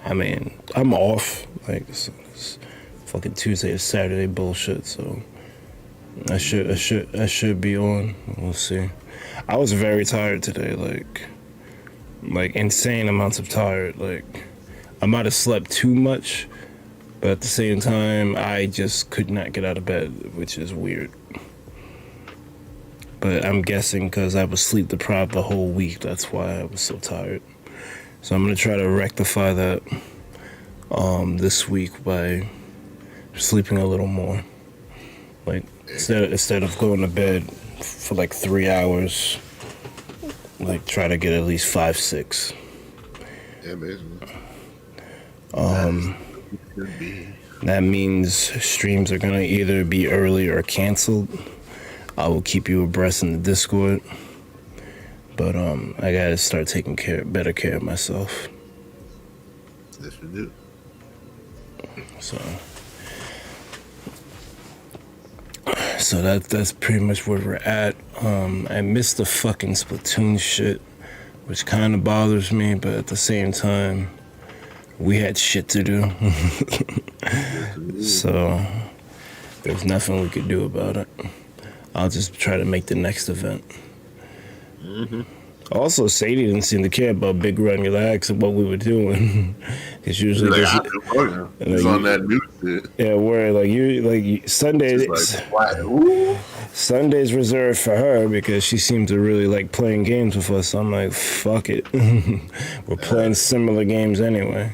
I mean, I'm off. Like, it's fucking Tuesday to Saturday bullshit, so I should be on. We'll see. I was very tired today, like insane amounts of tired. Like, I might have slept too much, but at the same time, I just could not get out of bed, which is weird. But I'm guessing because I was sleep deprived the whole week, that's why I was so tired. So I'm gonna try to rectify that this week by sleeping a little more. Like, instead of going to bed for like 3 hours, like try to get at least 5, 6. Yeah, basically. That means streams are gonna either be early or canceled. I will keep you abreast in the Discord, but I gotta start taking better care of myself. Yes, you do. So that's pretty much where we're at. I missed the fucking Splatoon shit, which kind of bothers me, but at the same time, we had shit to do. So there's nothing we could do about it. I'll just try to make the next event. Also, Sadie didn't seem to care about Big Run Relax and what we were doing. Because usually He's on that new shit. yeah, where Sundays. Sunday's reserved for her because she seemed to really like playing games with us. So I'm like, fuck it. We're playing similar games anyway.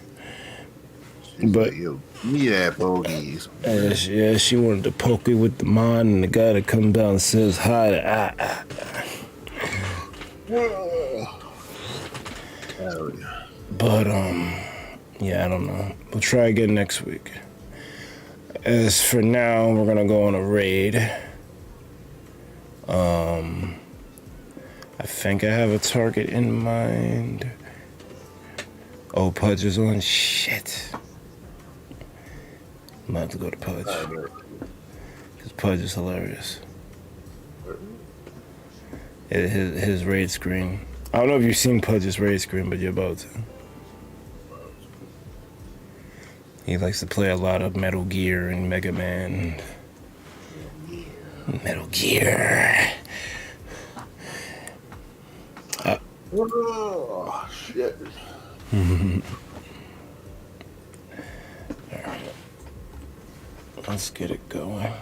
But yeah, bogeys. Yeah, she wanted to poke it with the mod and the guy that comes down and says hi to But yeah, I don't know. We'll try again next week. As for now, we're gonna go on a raid. I think I have a target in mind. Oh, Pudge is on. Shit. I'm about to go to Pudge. Because Pudge is hilarious. His raid screen. I don't know if you've seen Pudge's raid screen, but you're about to. He likes to play a lot of Metal Gear and Mega Man. Metal Gear. Oh, shit. Alright. Let's get it going.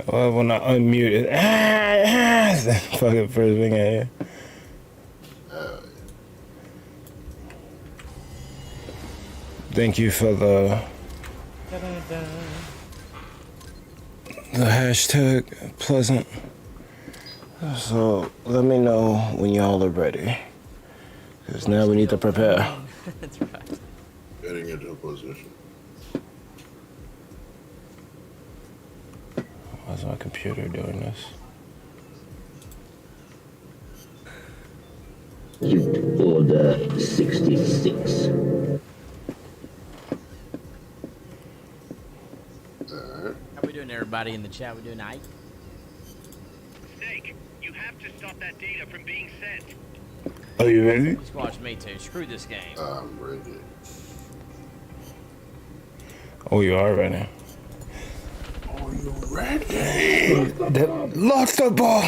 Well, when I unmute it, fucking first thing I hear. Thank you for the hashtag pleasant. So let me know when y'all are ready, because now we need to prepare. That's right. Getting into a position. Why's my computer doing this? Order 66. How we doing, everybody in the chat? We doing aight? Snake, you have to stop that data from being sent. Are you ready? Just watch me too. Screw this game. I'm ready. Oh, you are ready. Are you ready? Lock the ball.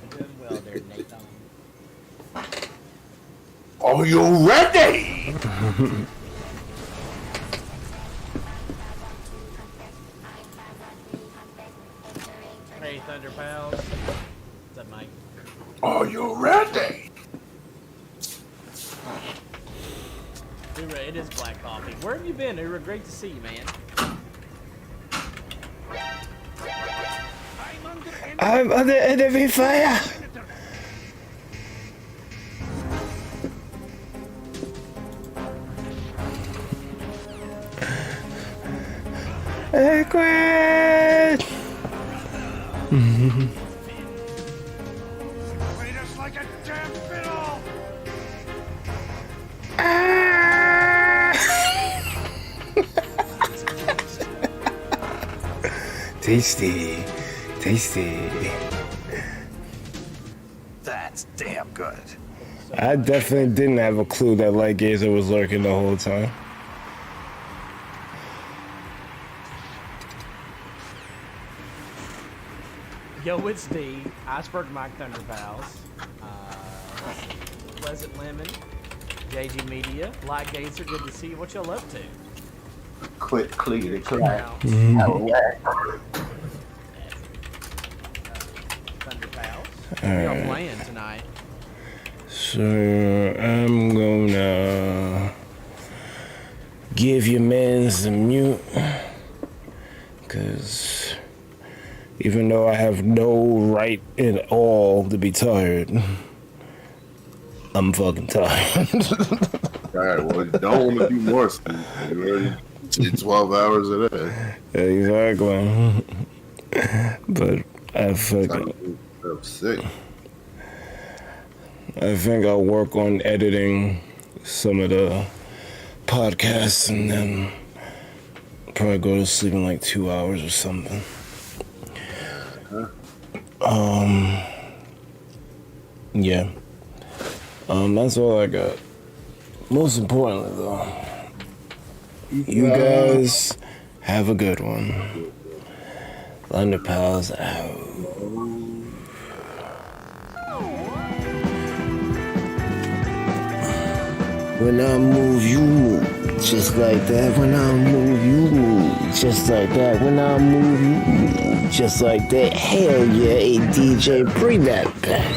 Doing well there, Nathan. Are you ready? Hey, ThunderPals. What's up, Mike? Are you ready? It is Black Coffee. Where have you been? It was great to see you, man. I'm under enemy fire. Quit. Treat us like a damn fiddle! Tasty, tasty. That's damn good. I definitely didn't have a clue that Light Gazer was lurking the whole time. Yo, it's D. IcebergMike, ThunderPals. Pleasant Lemon. JG Media. Light Gazer, good to see you. What y'all up to? Quit clear clap. ThunderPals. What y'all Alright. playing tonight? So I'm gonna give your mans a mute, cause even though I have no right at all to be tired, I'm fucking tired. Alright, well, you don't want to do more, Steve. You ready? say 12 hours a day. Exactly. But I think I'm sick. I'll work on editing some of the podcasts and then probably go to sleep in like 2 hours or something. Yeah. That's all I got. Most importantly, though, you guys have a good one. ThunderPals out. When I move, you move. Just like that. When I move, you move. Just like that. When I move, you move. Just like that. Hell yeah, hey DJ, bring that back.